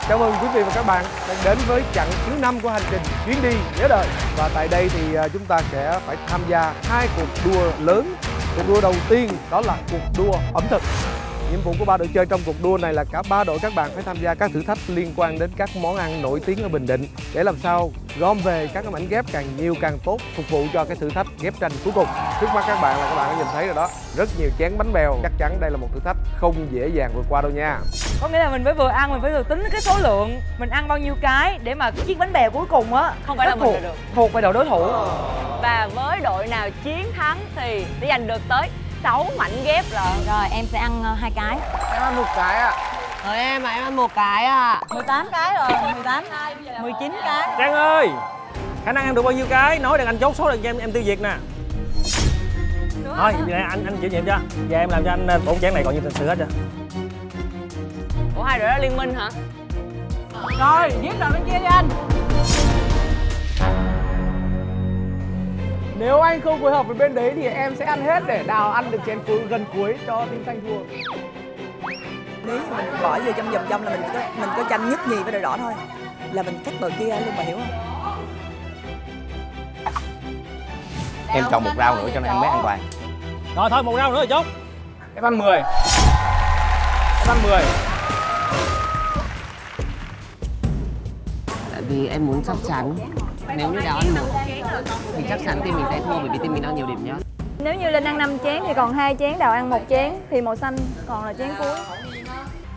Chào mừng quý vị và các bạn đang đến với chặng thứ 5 của hành trình chuyến đi nhớ đời. Và tại đây thì chúng ta sẽ phải tham gia 2 cuộc đua lớn. Cuộc đua đầu tiên đó là cuộc đua ẩm thực. Nhiệm vụ của 3 đội chơi trong cuộc đua này là cả 3 đội các bạn phải tham gia các thử thách liên quan đến các món ăn nổi tiếng ở Bình Định để làm sao gom về các cái mảnh ghép càng nhiều càng tốt, phục vụ cho cái thử thách ghép tranh cuối cùng. Trước mắt các bạn là các bạn đã nhìn thấy rồi đó, rất nhiều chén bánh bèo. Chắc chắn đây là một thử thách không dễ dàng vượt qua đâu nha. Có nghĩa là mình phải vừa ăn mình phải vừa tính cái số lượng mình ăn bao nhiêu cái để mà cái chiếc bánh bèo cuối cùng á không phải là mình được, thuộc về đội đối thủ. và với đội nào chiến thắng thì sẽ giành được tới 6 mảnh ghép rồi. Rồi em sẽ ăn 2 cái. Em ăn 1 cái ạ. Rồi em ăn 1 cái à. 18 cái rồi, 18, 19 cái. Trang ơi, khả năng ăn được bao nhiêu cái? Nói đừng anh chốt số đừng cho em tiêu diệt nè. Thôi, vậy anh chịu nhiệm cho. Và em làm cho anh 4 chén này còn như tình sự hết cho. Ủa hai đội đó liên minh hả? Rồi, ghép đội bên kia đi anh. Nếu anh không phối hợp với bên đấy thì em sẽ ăn hết để Đào ăn được chén gần cuối cho team xanh thua. Nếu như mình bỏ vô trong vòng là mình có tranh nhất nhì với đội đỏ thôi là mình cắt đội kia luôn, bà hiểu không? Em chọn 1 rau nữa cho nó ăn mới an toàn. Rồi thôi 1 rau nữa rồi chốt. Em ăn 10. Em ăn 10. Tại vì em muốn chắc chắn. Nếu như Đào ăn 1 thì chắc chắn team mình sẽ thua bởi vì team mình ăn nhiều điểm nhất. Nếu như Linh ăn 5 chén thì còn 2 chén, Đào ăn 1 chén thì màu xanh còn là chén cuối.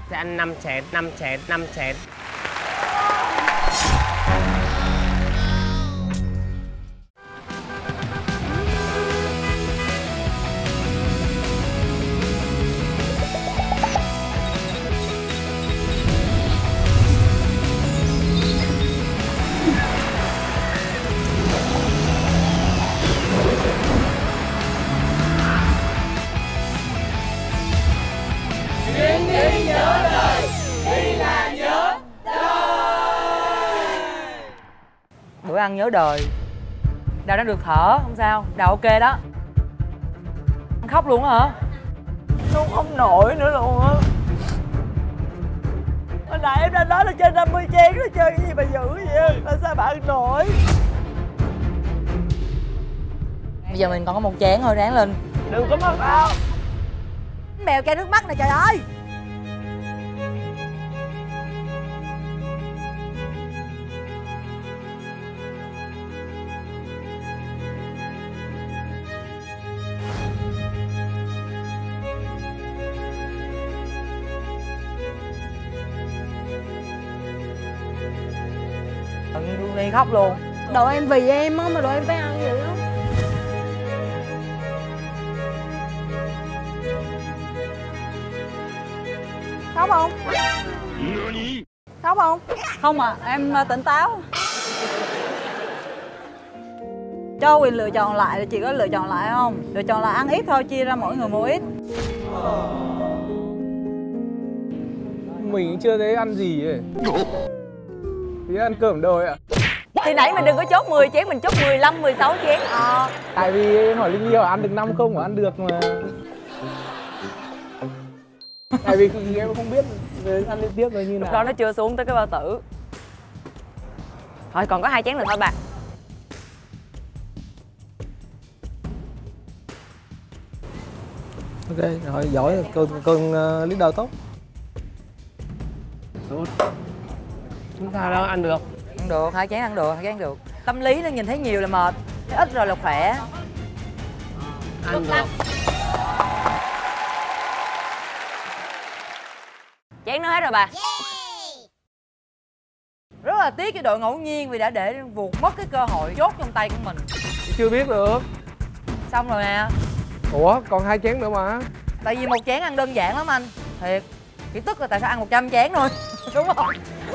Sẽ ăn 5 chén, 5 chén, 5 chén. Bữa ăn nhớ đời. Đào đang được thở, không sao. Đào ok đó. Anh khóc luôn hả? Không, không nổi nữa luôn á. Hồi nãy em đã nói là chơi 50 chén rồi, chơi cái gì mà dữ vậy? Làm sao bạn ăn nổi? Bây giờ mình còn có 1 chén thôi, ráng lên. Đừng có mất đâu. Bánh bèo chai nước mắt nè, trời ơi. Đi khóc luôn. Đội em vì em á mà đội em phải ăn vậy đó. Khóc không? Khóc không? Không à, em tỉnh táo. Cho quyền lựa chọn lại là chị có lựa chọn lại không? Lựa chọn là ăn ít thôi, chia ra mỗi người một ít. Mình chưa thấy ăn gì ấy. Thì ăn cơm đời ạ. Thì nãy mình đừng có chốt 10 chén, mình chốt 15, 16 chén. Tại vì em hỏi Linh Nhi ăn được 5 không, ăn được mà. Tại vì em không biết ăn liên tiếp rồi như nào. Lúc đó nó chưa xuống tới cái bao tử. Thôi còn có 2 chén nữa thôi bà. Ok, rồi giỏi, cơn leader tốt. Không sao đâu, ăn được. Ăn được, 2 chén ăn được, 2 chén ăn được. Tâm lý nó nhìn thấy nhiều là mệt, thấy ít rồi là khỏe. Ăn được. Chén nữa hết rồi bà. Rất là tiếc cho đội ngẫu nhiên vì đã để vụt mất cái cơ hội chốt trong tay của mình. Chưa biết được. Xong rồi nè. Ủa, còn 2 chén nữa mà. Tại vì 1 chén ăn đơn giản lắm anh. Thiệt. Chỉ tức là tại sao ăn 100 chén thôi. Đúng không?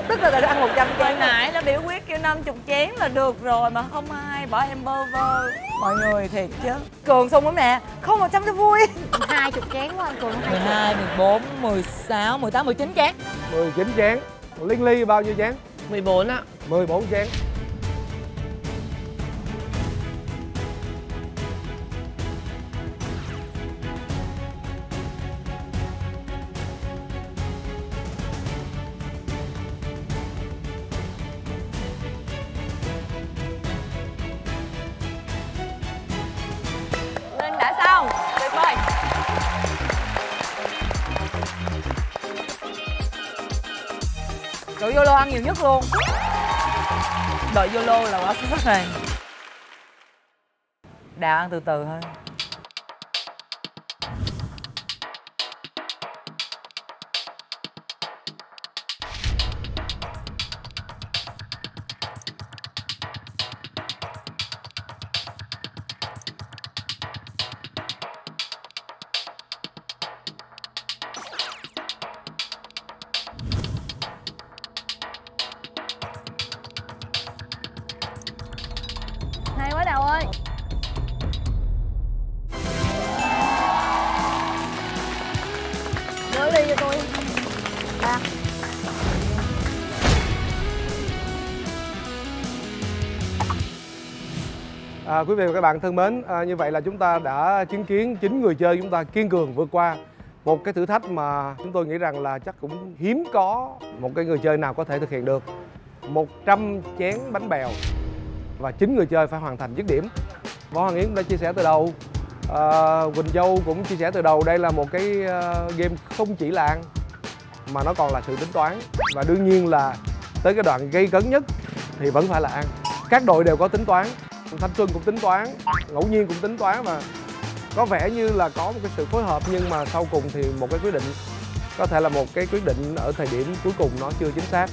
Tức là tại sao ăn 100 chén. Hồi nãy nó biểu quyết kêu 50 chén là được rồi mà không ai, bỏ em bơ vơ. Mọi người thiệt chứ. Cường sung lắm nè. Không 100 cho vui. 20 chén quá anh Cường. 12, 14, 16, 18, 19 chén. 19 chén. Linh Ly bao nhiêu chén? 14 ạ. 14 chén. Đội Yolo ăn nhiều nhất luôn. Đội Yolo là quá xuất sắc rồi. Đào ăn từ từ thôi. Hay quá Đào ơi. Đưa ly cho tôi. Ba. Quý vị và các bạn thân mến, như vậy là chúng ta đã chứng kiến 9 người chơi chúng ta kiên cường vượt qua một cái thử thách mà chúng tôi nghĩ rằng là chắc cũng hiếm có một cái người chơi nào có thể thực hiện được. 100 chén bánh bèo và 9 người chơi phải hoàn thành dứt điểm. Võ Hoàng Yến cũng đã chia sẻ từ đầu, Quỳnh Châu cũng chia sẻ từ đầu, đây là một cái game không chỉ là ăn mà nó còn là sự tính toán. Và đương nhiên là tới cái đoạn gây cấn nhất thì vẫn phải là ăn. Các đội đều có tính toán, Thanh Xuân cũng tính toán, Ngẫu Nhiên cũng tính toán, và có vẻ như là có một cái sự phối hợp, nhưng mà sau cùng thì một cái quyết định, có thể là một cái quyết định ở thời điểm cuối cùng nó chưa chính xác.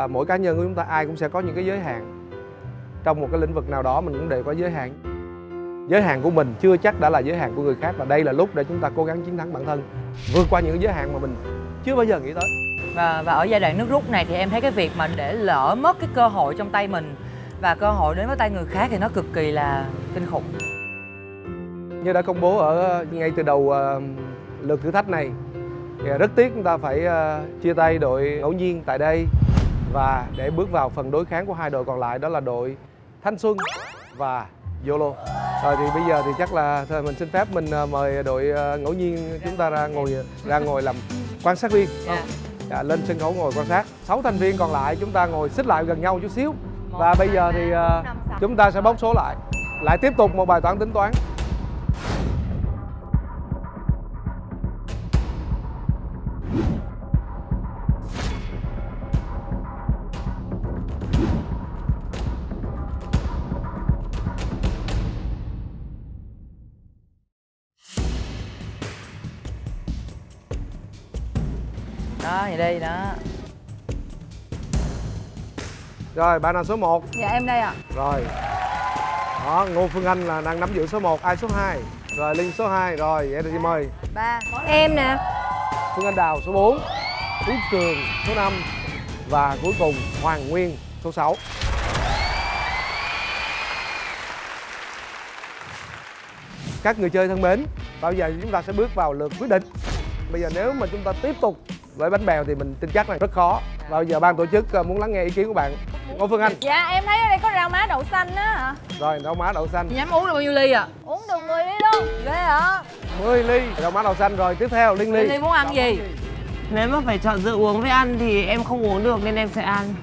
Mỗi cá nhân của chúng ta ai cũng sẽ có những cái giới hạn. Trong một cái lĩnh vực nào đó mình cũng đều có giới hạn. Giới hạn của mình chưa chắc đã là giới hạn của người khác, và đây là lúc để chúng ta cố gắng chiến thắng bản thân, vượt qua những cái giới hạn mà mình chưa bao giờ nghĩ tới. Và ở giai đoạn nước rút này thì em thấy cái việc mà để lỡ mất cái cơ hội trong tay mình và cơ hội đến với tay người khác thì nó cực kỳ là kinh khủng. Như đã công bố ở ngay từ đầu lượt thử thách này, thì rất tiếc chúng ta phải chia tay đội Ngẫu Nhiên tại đây, và để bước vào phần đối kháng của hai đội còn lại, đó là đội Thanh Xuân và Yolo. Rồi thì bây giờ thì chắc là thôi mình xin phép mình mời đội Ngẫu Nhiên chúng ta ra ngồi làm quan sát viên. Dạ, lên sân khấu ngồi quan sát. 6 thành viên còn lại chúng ta ngồi xích lại gần nhau chút xíu. Và bây giờ thì chúng ta sẽ bốc số lại tiếp tục một bài toán tính toán. Đó, vậy đây đó. Rồi, bạn nào số 1? Dạ em đây ạ. Rồi. Đó, Ngô Phương Anh là đang nắm giữ số 1, ai số 2? Rồi, Linh số 2, rồi, vậy thì mời. 3. Em nè. Phương Anh Đào số 4, Tú Cường số 5 và cuối cùng Hoàng Nguyên số 6. Các người chơi thân mến, bây giờ chúng ta sẽ bước vào lượt quyết định. Bây giờ nếu mà chúng ta tiếp tục với bánh bèo thì mình tin chắc là rất khó. Và bây giờ ban tổ chức muốn lắng nghe ý kiến của bạn. Ngô Phương Anh. Dạ em thấy ở đây có rau má đậu xanh á hả? Rồi, rau má đậu xanh. Nhắm uống được bao nhiêu ly ạ? Uống được 10 ly luôn. Ghê hả? 10 ly rau má đậu xanh. Rồi tiếp theo Linh Ly. Linh Ly muốn ăn gì? Nếu mà phải chọn giữa uống với ăn thì em không uống được nên em sẽ ăn.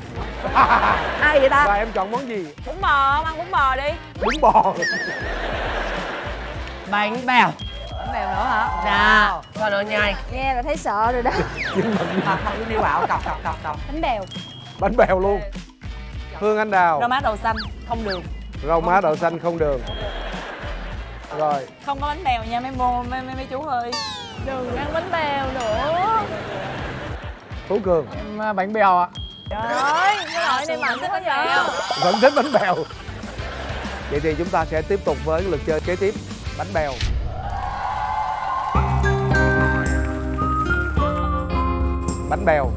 Ai vậy ta? Và em chọn món gì? Bún bò, ăn bún bò đi. Bún bò. Bánh bèo. Bánh bèo nữa hả? Dạ, cho nó nhai. Nghe là thấy sợ rồi đó. Không đi bảo cọc. Bánh bèo. Bánh bèo luôn. Phương Anh Đào. Rau má đậu xanh, không đường. Rau má đậu xanh không đường. Rồi. Không có bánh bèo nha mấy chú ơi. Đừng ăn bánh bèo nữa. Tú Cường. Em bánh bèo ạ. Trời ơi, cái loại này mạnh quá vậy? Vẫn thích bánh bèo. Vậy thì chúng ta sẽ tiếp tục với lượt chơi kế tiếp, bánh bèo. Bánh bèo.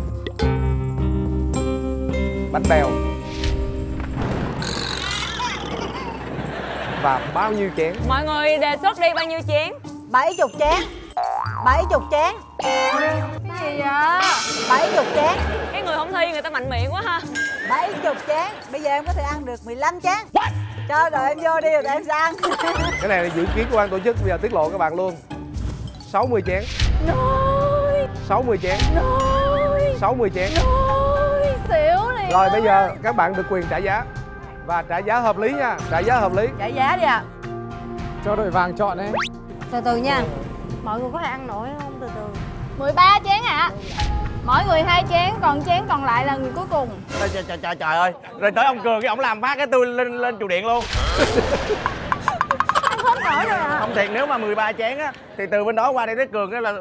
Bánh bèo. Và bao nhiêu chén? Mọi người đề xuất đi bao nhiêu chén? 70 chén. 70 chén. Cái gì vậy? 70 chén. Cái người không thi người ta mạnh miệng quá ha. 70 chén. Bây giờ em có thể ăn được 15 chén. Cho rồi em vô đi rồi em sẽ ăn. Cái này là dự kiến của ban tổ chức, bây giờ tiết lộ các bạn luôn. 60 chén. Nôi. 60 chén. Nôi. 60 chén. Nôi. Xỉu này. Rồi bây giờ các bạn được quyền trả giá. Và trả giá hợp lý nha, trả giá hợp lý. Trả giá đi ạ. Cho đội vàng chọn em. Từ từ nha. Mọi người có thể ăn nổi không? Từ từ. 13 chén ạ. Mỗi người 2 chén, còn chén còn lại là người cuối cùng. Trời ơi, rồi tới ông Cường cái ổng làm phát cái tôi lên trụ điện luôn. Ăn hết nổi rồi ạ. Không thiệt, nếu mà 13 chén á thì từ bên đó qua đây tới Cường cái là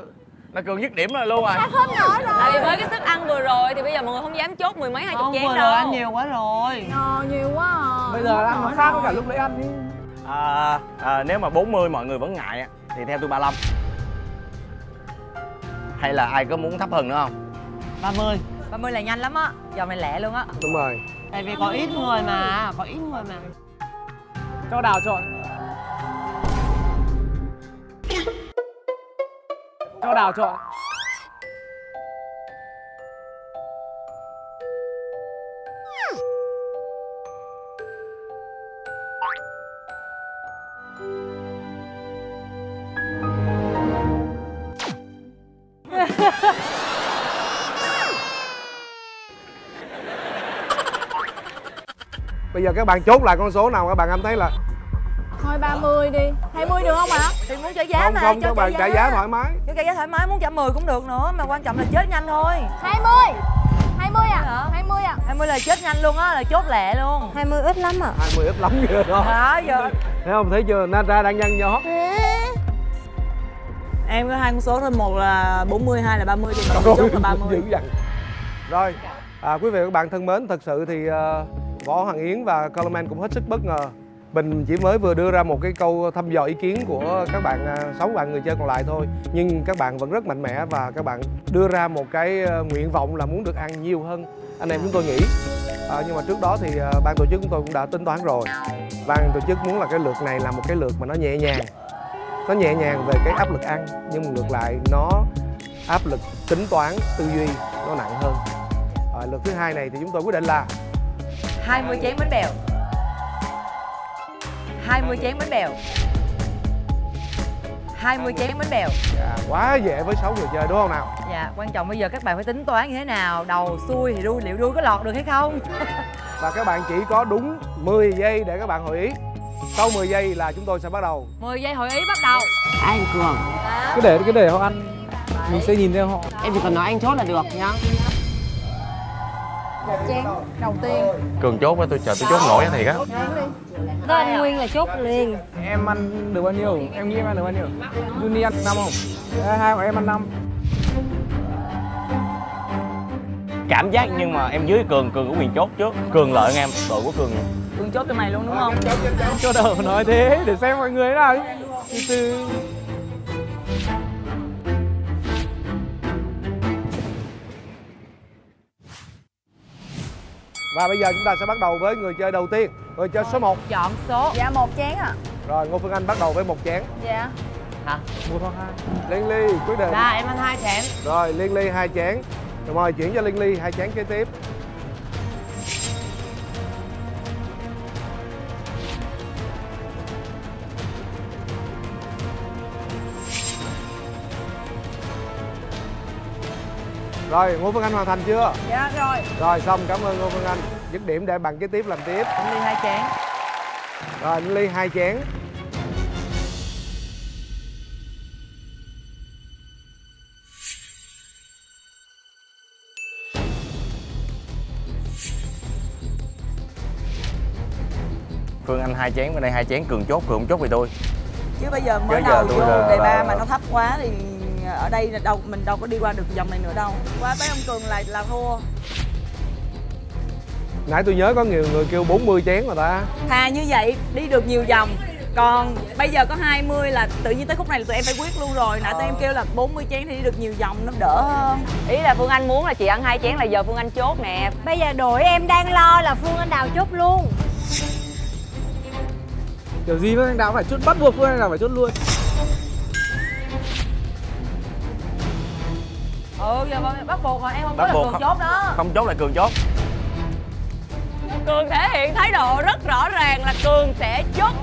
Cường dứt điểm rồi luôn rồi. Ăn hết nổi rồi. Tại vì với cái sức ăn vừa rồi thì bây giờ mọi người không dám chốt 10 mấy 20 chén vừa đâu. rồi ăn nhiều quá rồi. Nhiều quá à. Bây giờ ăn nó khác với cả lúc nãy ăn đi. Nếu mà 40 mọi người vẫn ngại á thì theo tôi 35. Hay là ai có muốn thấp hơn nữa không? 30. 30 là nhanh lắm á, vòng này lẹ luôn á. Đúng rồi. Tại vì có ít người mà, có ít người mà. Cho Đào chọn. Cho Đào chọn. Bây giờ các bạn chốt lại con số nào các bạn em thấy là Thôi 30 đi. 20 được không ạ? Thì muốn trả giá không mà, không cho các bạn trả giá thoải mái. Cho trả giá thoải mái, muốn trả 10 cũng được nữa, mà quan trọng là chết nhanh thôi. 20. 20 à? 20 à? 20 là chết nhanh luôn á, là chốt lẹ luôn. 20 ít lắm à? 20 ít lắm kìa đó. Đó giờ. Thấy không, thấy chưa, Nara đang nhăn nhó. Em có 2 con số thôi, một là 40, 2 là 30 thì mình chốt là 30. Dữ dằn. Rồi, quý vị và các bạn thân mến, thật sự thì Võ Hoàng Yến và Coleman cũng hết sức bất ngờ. Mình chỉ mới vừa đưa ra một cái câu thăm dò ý kiến của các bạn 6 bạn người chơi còn lại thôi, nhưng các bạn vẫn rất mạnh mẽ và các bạn đưa ra một cái nguyện vọng là muốn được ăn nhiều hơn anh em chúng tôi nghĩ. Nhưng mà trước đó thì ban tổ chức chúng tôi cũng đã tính toán rồi. Ban tổ chức muốn là cái lượt này là một cái lượt mà nó nhẹ nhàng, về cái áp lực ăn, nhưng mà ngược lại nó áp lực tính toán tư duy nó nặng hơn. Lượt thứ hai này thì chúng tôi quyết định là 20 chén bánh bèo. 20 chén bánh bèo. 20 chén bánh bèo. Quá dễ với 6 người chơi đúng không nào? Dạ, quan trọng bây giờ các bạn phải tính toán như thế nào. Đầu xuôi thì đuôi, liệu đuôi có lọt được hay không? Và các bạn chỉ có đúng 10 giây để các bạn hội ý. Sau 10 giây là chúng tôi sẽ bắt đầu. 10 giây hội ý bắt đầu. Anh Cường, Cứ để họ ăn. Mình sẽ nhìn theo họ. em chỉ cần nói anh chốt là được nhá. Một chén đầu tiên. Cường chốt với tôi chờ tôi chốt nổi thiệt á. Đó anh Nguyên là chốt liền. Em ăn được bao nhiêu? Em nghĩ em ăn được bao nhiêu? Juni ăn 5 không? Hai của em ăn 5. Cảm giác nhưng mà em dưới Cường có quyền chốt trước. Cường lợi em, đội của Cường. Cường chốt cho mày luôn đúng không? Cho đầu nói thế để xem mọi người thế nào. Từ từ. Và bây giờ chúng ta sẽ bắt đầu với người chơi đầu tiên, người chơi số 1. Chọn số. Dạ 1 chén ạ. Rồi, Ngô Phương Anh bắt đầu với 1 chén. Dạ. Hả? 1 hoặc 2. Liên Ly quyết định. Dạ, em ăn 2 chén. Rồi, Liên Ly 2 chén. Rồi mời chuyển cho Liên Ly 2 chén kế tiếp. Rồi, Ngô Phương Anh hoàn thành chưa? Dạ rồi. Rồi, xong, cảm ơn Ngô Phương Anh. Dứt điểm để bạn kế tiếp làm tiếp. Ly 2 chén. Rồi, Liên Ly 2 chén. Phương Anh 2 chén, bên đây 2 chén, Cường chốt, Cường không chốt vì tôi. Chứ bây giờ mới Chứ giờ đầu tôi vô là- đề ba là- mà nó thấp quá thì ở đây là mình đâu có đi qua được vòng này nữa đâu. Qua tới ông Cường là thua. Nãy tôi nhớ có nhiều người kêu 40 chén mà ta. Thà như vậy đi được nhiều vòng. Còn bây giờ có 20 là tự nhiên tới khúc này là tụi em phải quyết luôn rồi. Nãy tụi em kêu là 40 chén thì đi được nhiều vòng nó đỡ hơn. Ý là Phương Anh muốn là chị ăn 2 chén là giờ Phương Anh chốt nè. Bây giờ đội em đang lo là Phương Anh Đào chốt luôn. Kiểu gì Phương Anh Đào phải chốt, bắt buộc Phương Anh Đào phải chốt luôn. Giờ bắt buộc rồi, em không Bắt có là buộc Cường không? chốt đó. Không chốt là Cường chốt. Cường thể hiện thái độ rất rõ ràng là Cường sẽ chốt.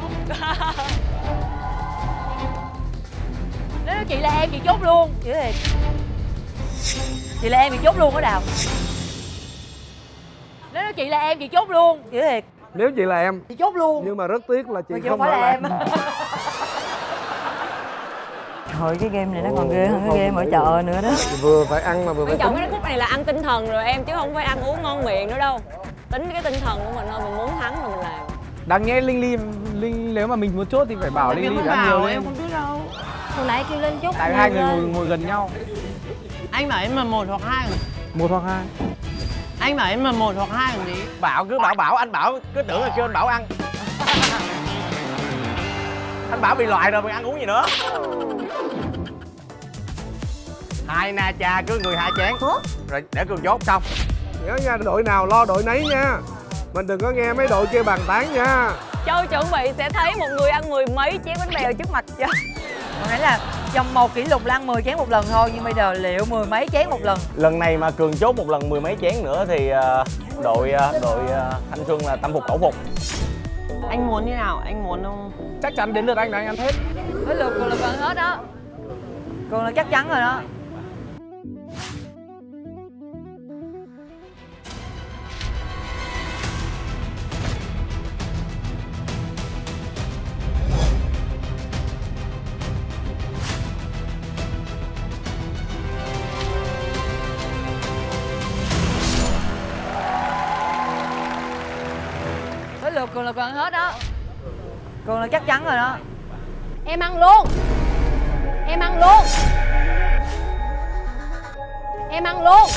Nếu chị là em chị chốt luôn. Chị thiệt. Chị là em chị chốt luôn đó Đào. Nếu chị là em chị chốt luôn. Chị thiệt. Nếu chị là em. Chị chốt luôn. Nhưng mà rất tiếc là chị Mà chị không phải là em. Thôi cái game này nó còn ghê hơn cái game ở chợ nữa đó. Vừa phải ăn mà vừa phải Quan trọng tính. cái khúc này là ăn tinh thần rồi em, chứ không phải ăn uống ngon miệng nữa đâu. Tính cái tinh thần của mình thôi, mình muốn thắng rồi mình làm. Đáng nghe Linh nếu mà mình muốn chốt thì phải bảo Linh phải ăn nhiều lên. Em không biết đâu. Hồi nãy kêu lên chút. Tại hai người ngồi gần nhau. Anh bảo em là 1 hoặc 2 rồi. 1 hoặc 2. Anh bảo em là 1 hoặc 2 còn gì. Bảo cứ bảo anh Bảo cứ tưởng là kêu anh Bảo ăn. Anh Bảo bị loại rồi mình ăn uống gì nữa. 2 na cha cứ người 2 chén. Rồi để Cường chốt xong. Nhớ nha, đội nào lo đội nấy nha. Mình đừng có nghe mấy đội kia bàn tán nha. Châu chuẩn bị sẽ thấy một người ăn 10 mấy chén bánh bèo trước mặt Châu. Hồi nãy là trong một kỷ lục là ăn 10 chén một lần thôi, nhưng bây giờ liệu 10 mấy chén một lần. Lần này mà Cường chốt một lần 10 mấy chén nữa thì đội Thanh Xuân là tâm phục khẩu phục. Anh muốn như nào? Anh muốn không? Chắc chắn đến lượt anh là anh ăn hết. Với lượt Cường là gần hết đó. Cường là chắc chắn rồi đó. Với lượt Cường là gần hết đó. Cường là chắc chắn rồi đó. Em ăn luôn. Em ăn luôn. Em ăn luôn.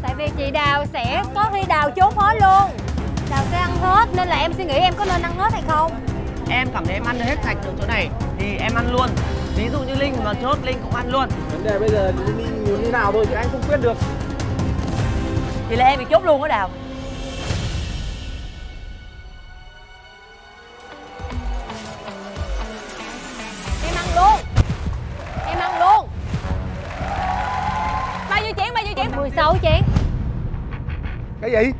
Tại vì chị Đào sẽ có khi Đào chốt hết luôn. Đào sẽ ăn hết nên là em suy nghĩ em có nên ăn hết hay không. Em cảm thấy em ăn được hết sạch được chỗ này thì em ăn luôn. Ví dụ như Linh mà chốt Linh cũng ăn luôn. Vấn đề bây giờ Linh muốn như nào thôi chứ anh không quyết được. Vậy là em bị chốt luôn đó Đào. Em ăn luôn. Em ăn luôn. Bao nhiêu chén, bao nhiêu chén? 16 chén. Cái gì?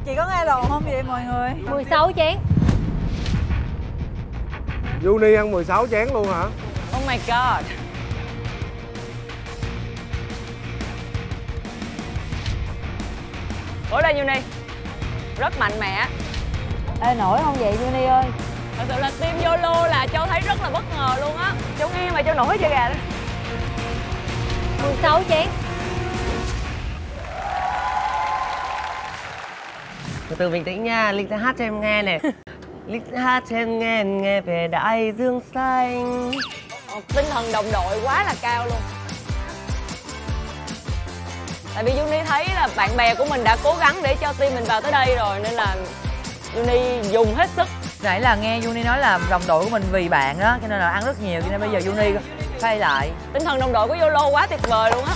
Chị có nghe lộn không vậy mọi người? 16 chén. Juni ăn 16 chén luôn hả? Oh my god. Ủa đây Juni. Rất mạnh mẽ. Ê nổi không vậy Juni ơi? Thật sự là team YOLO là Châu thấy rất là bất ngờ luôn á. Châu nghe mà Châu nổi hết da gà đó. 16 chén. Từ từ bình tĩnh nha, Linh sẽ hát cho em nghe này. Linh sẽ hát cho em nghe, nghe về đại dương xanh. Tinh thần đồng đội quá là cao luôn. Tại vì Juni thấy là bạn bè của mình đã cố gắng để cho team mình vào tới đây rồi, nên là Juni dùng hết sức. Nãy là nghe Juni nói là đồng đội của mình vì bạn đó, cho nên là ăn rất nhiều, cho nên bây giờ Juni thay lại. Tinh thần đồng đội của YOLO quá tuyệt vời luôn á.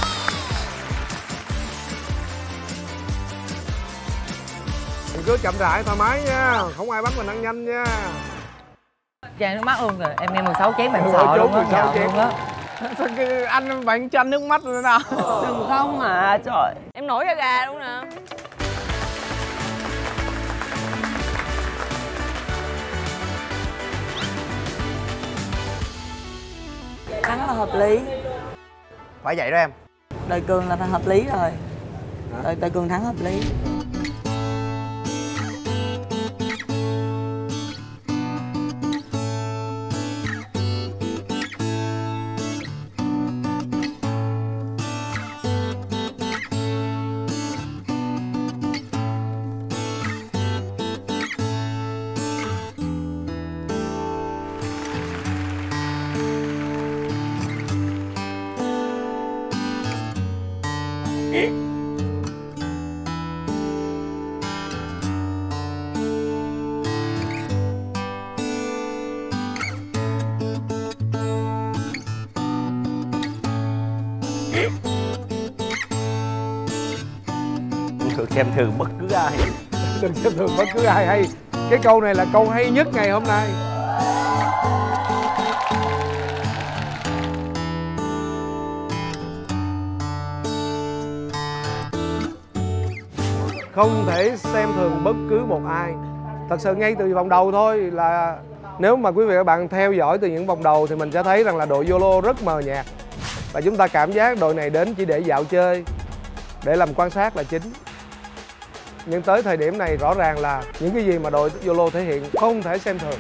Mình cứ chậm rãi thoải mái nha, không ai bắt mình ăn nhanh nha. Chàng nước mắt luôn rồi, em nghe 16 chén bạn Ôi, sợ chốt luôn á, 16 chén luôn á. Sao cái ăn bánh chăn nước mắt rồi nào. Đừng không mà, trời. Em nổi da gà luôn nè. Thắng là hợp lý. Phải vậy đó em. Đời Cường là hợp lý rồi. Đời Cường thắng hợp lý. Thường xem thường bất cứ ai. Đừng xem thường bất cứ ai hay. Cái câu này là câu hay nhất ngày hôm nay. Không thể xem thường bất cứ một ai. Thật sự ngay từ vòng đầu thôi là nếu mà quý vị và các bạn theo dõi từ những vòng đầu thì mình sẽ thấy rằng là đội YOLO rất mờ nhạt. Và chúng ta cảm giác đội này đến chỉ để dạo chơi, để làm quan sát là chính. Nhưng tới thời điểm này rõ ràng là những cái gì mà đội YOLO thể hiện không thể xem thường.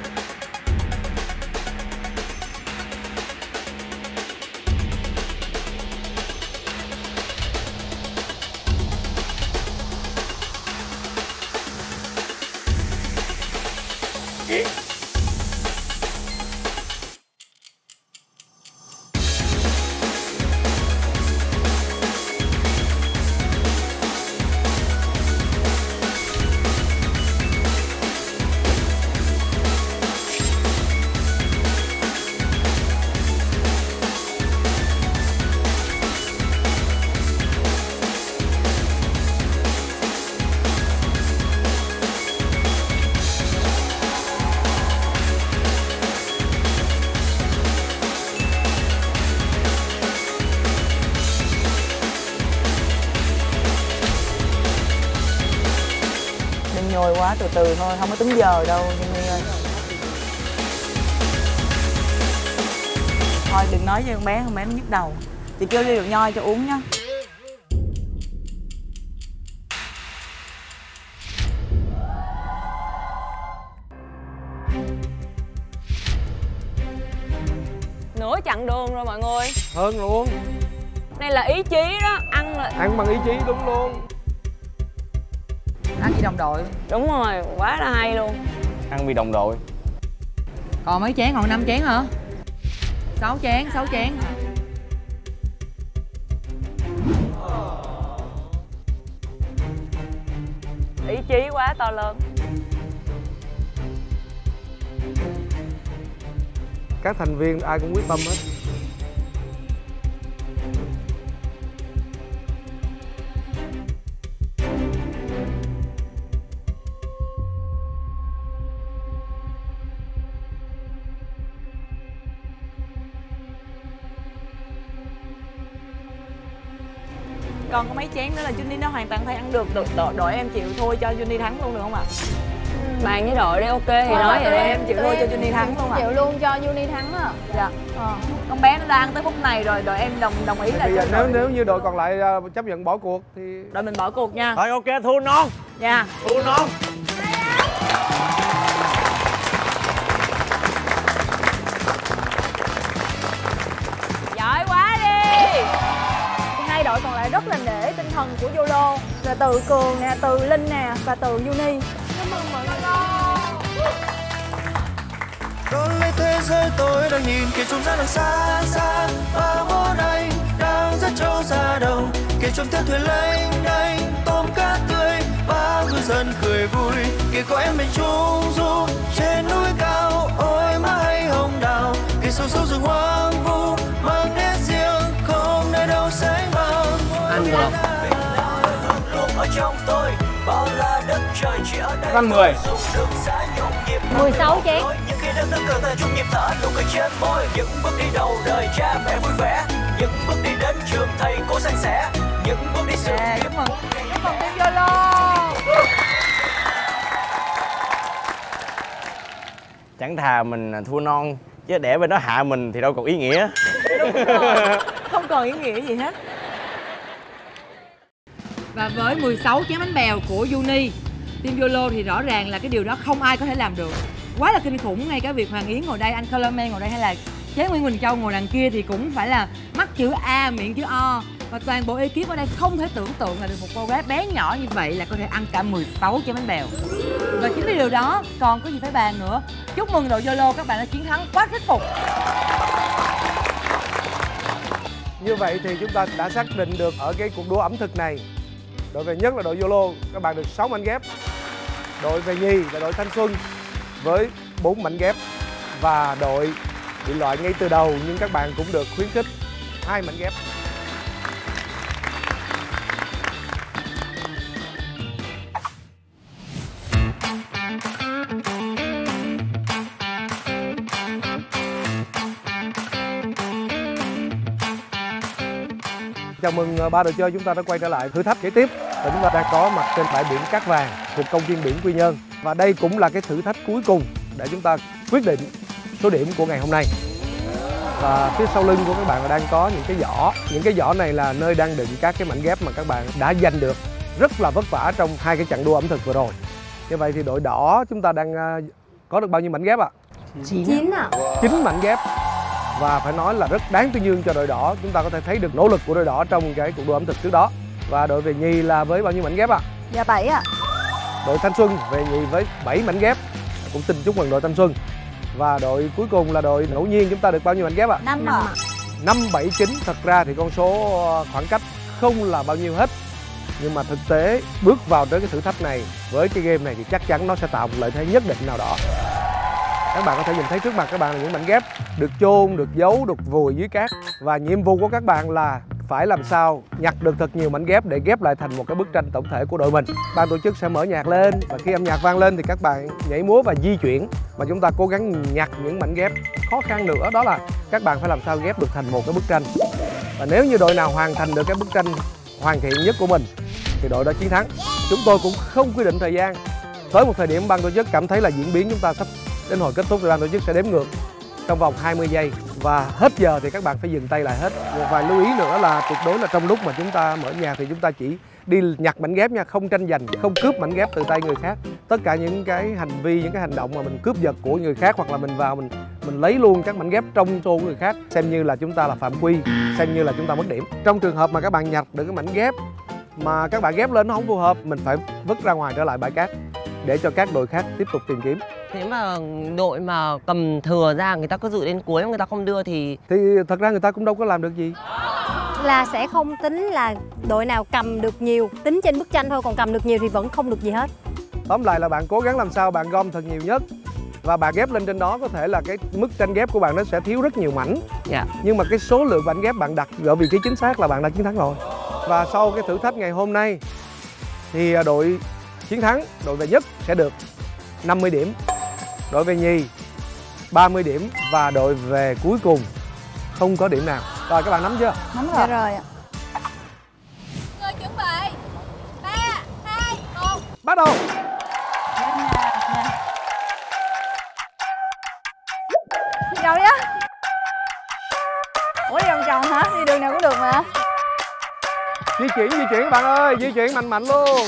Nhồi quá, từ từ thôi, không có tính giờ đâu Jenny ơi. Thôi đừng nói với con bé nó nhức đầu. Chị kêu ly rượu nho cho uống nhá. Nửa chặng đường rồi mọi người. Hơn luôn. Đây là ý chí đó, ăn bằng ý chí, đúng luôn. Ăn vì đồng đội. Đúng rồi, quá là hay luôn. Ăn vì đồng đội. Còn mấy chén, còn 5 chén hả? 6 chén. Ý chí quá to lớn. Các thành viên ai cũng quyết tâm hết. Còn có mấy chén nữa là Jenny nó hoàn toàn có thể ăn được. Đội em chịu thôi cho Jenny thắng luôn được không ạ? Bàn với đội đi, ok thì nói vậy đi. Em chịu thôi cho Jenny thắng luôn ạ. Chịu luôn cho Jenny thắng á. Dạ. Con bé nó đã ăn tới phút này rồi, đội em đồng ý là Bây giờ nếu như đội còn lại chấp nhận bỏ cuộc thì đội mình bỏ cuộc nha. Thôi ok, thua non. Nha. Thua non. Giỏi quá đi. Hai đội còn lại rất là nể tinh thần của YOLO, là từ Cường nè, từ Linh nè và từ Uni. Cảm ơn mọi người. Đón lấy thế giới tôi đang nhìn kìa trông ra đằng xa xa, ba bốn anh đang dắt trâu ra đồng, kìa trông theo thuyền lênh đênh tôm cá tươi, ba ngư dân cười vui, kìa có em mình trung du trên núi cao, ôi má hay hồng đào, kìa sâu sâu rừng hoang vu mang nét riêng không nơi đâu sánh bằng. Ăn được không? Ở trong tôi bao la đất trời chỉ ở đây. Ăn 10. 16 chén. Những khi đất nước cờ ta chung nhịp thở nụ cười trên môi, những bước đi đầu đời cha mẹ vui vẻ, những bước đi đến trường thầy cô san sẻ, những bước đi sự nghiệp. Chúc mừng team YOLO. Chẳng thà mình thua non, chứ để bên đó hạ mình thì đâu còn ý nghĩa. Đúng rồi. Không còn ý nghĩa gì hết. Và với 16 chén bánh bèo của Uni, team YOLO thì rõ ràng là cái điều đó không ai có thể làm được. Quá là kinh khủng, ngay cả việc Hoàng Yến ngồi đây, anh Colorman ngồi đây hay là chế Nguyễn Quỳnh Châu ngồi đằng kia thì cũng phải là mắt chữ A, miệng chữ O. Và toàn bộ ekip ở đây không thể tưởng tượng là được một cô gái bé nhỏ như vậy là có thể ăn cả 16 chén bánh bèo. Và chính vì điều đó còn có gì phải bàn nữa. Chúc mừng đội YOLO, các bạn đã chiến thắng quá thuyết phục. như vậy thì chúng ta đã xác định được ở cái cuộc đua ẩm thực này, đội về nhất là đội YOLO, các bạn được 6 mảnh ghép. Đội về nhì là đội Thanh Xuân với 4 mảnh ghép. Và đội bị loại ngay từ đầu nhưng các bạn cũng được khuyến khích 2 mảnh ghép. Chào mừng ba đội chơi chúng ta đã quay trở lại thử thách kế tiếp. Và chúng ta đang có mặt trên bãi biển Cát Vàng thuộc công viên biển Quy Nhơn. Và đây cũng là cái thử thách cuối cùng để chúng ta quyết định số điểm của ngày hôm nay. Và phía sau lưng của các bạn đang có những cái giỏ. Những cái giỏ này là nơi đang đựng các cái mảnh ghép mà các bạn đã giành được rất là vất vả trong hai cái chặng đua ẩm thực vừa rồi. Như vậy thì đội đỏ chúng ta đang có được bao nhiêu mảnh ghép ạ? 9 ạ. 9 mảnh ghép. Và phải nói là rất đáng tuyên dương cho đội đỏ. Chúng ta có thể thấy được nỗ lực của đội đỏ trong cái cuộc đua ẩm thực trước đó. Và đội về nhì là với bao nhiêu mảnh ghép ạ? Dạ 7 ạ. Đội thanh xuân về nhì với 7 mảnh ghép. Cũng xin chúc mừng đội thanh xuân. Và đội cuối cùng là đội ngẫu nhiên, chúng ta được bao nhiêu mảnh ghép ạ? 5 ạ. 5, 7, 9. Thật ra thì con số khoảng cách không là bao nhiêu hết. Nhưng mà thực tế bước vào tới cái thử thách này, với cái game này thì chắc chắn nó sẽ tạo một lợi thế nhất định nào đó. Các bạn có thể nhìn thấy trước mặt các bạn là những mảnh ghép được chôn, được giấu, được vùi dưới cát. Và nhiệm vụ của các bạn là phải làm sao nhặt được thật nhiều mảnh ghép để ghép lại thành một cái bức tranh tổng thể của đội mình. Ban tổ chức sẽ mở nhạc lên và khi âm nhạc vang lên thì các bạn nhảy múa và di chuyển. Mà chúng ta cố gắng nhặt những mảnh ghép. Khó khăn nữa đó là các bạn phải làm sao ghép được thành một cái bức tranh. Và nếu như đội nào hoàn thành được cái bức tranh hoàn thiện nhất của mình thì đội đó chiến thắng. Chúng tôi cũng không quy định thời gian. Tới một thời điểm ban tổ chức cảm thấy là diễn biến chúng ta sắp đến hồi kết thúc thì ban tổ chức sẽ đếm ngược trong vòng 20 giây và hết giờ thì các bạn phải dừng tay lại hết. Một vài lưu ý nữa là tuyệt đối là trong lúc mà chúng ta mở nhạc thì chúng ta chỉ đi nhặt mảnh ghép nha, không tranh giành, không cướp mảnh ghép từ tay người khác. Tất cả những cái hành vi, những cái hành động mà mình cướp giật của người khác hoặc là mình vào mình lấy luôn các mảnh ghép trong xô của người khác xem như là chúng ta là phạm quy, xem như là chúng ta mất điểm. Trong trường hợp mà các bạn nhặt được cái mảnh ghép mà các bạn ghép lên nó không phù hợp, mình phải vứt ra ngoài trở lại bãi cát để cho các đội khác tiếp tục tìm kiếm. Thế mà đội mà cầm thừa ra người ta cứ dự đến cuối mà người ta không đưa thì thật ra người ta cũng đâu có làm được gì. Là sẽ không tính là đội nào cầm được nhiều, tính trên bức tranh thôi, còn cầm được nhiều thì vẫn không được gì hết. Tóm lại là bạn cố gắng làm sao bạn gom thật nhiều nhất và bạn ghép lên trên đó, có thể là cái mức tranh ghép của bạn nó sẽ thiếu rất nhiều mảnh. Nhưng mà cái số lượng mảnh ghép bạn đặt ở vị trí chính xác là bạn đã chiến thắng rồi. Và sau cái thử thách ngày hôm nay thì đội chiến thắng, đội về nhất sẽ được 50 điểm, đội về nhì 30 điểm và đội về cuối cùng không có điểm nào. Rồi các bạn nắm chưa? Nắm rồi. Rồi ạ. Người chuẩn bị 3, 2, 1 bắt đầu. Đi đâu đó? Ủa đi vòng tròn hả? Đi đường nào cũng được mà. Di chuyển các bạn ơi, di chuyển mạnh mạnh luôn.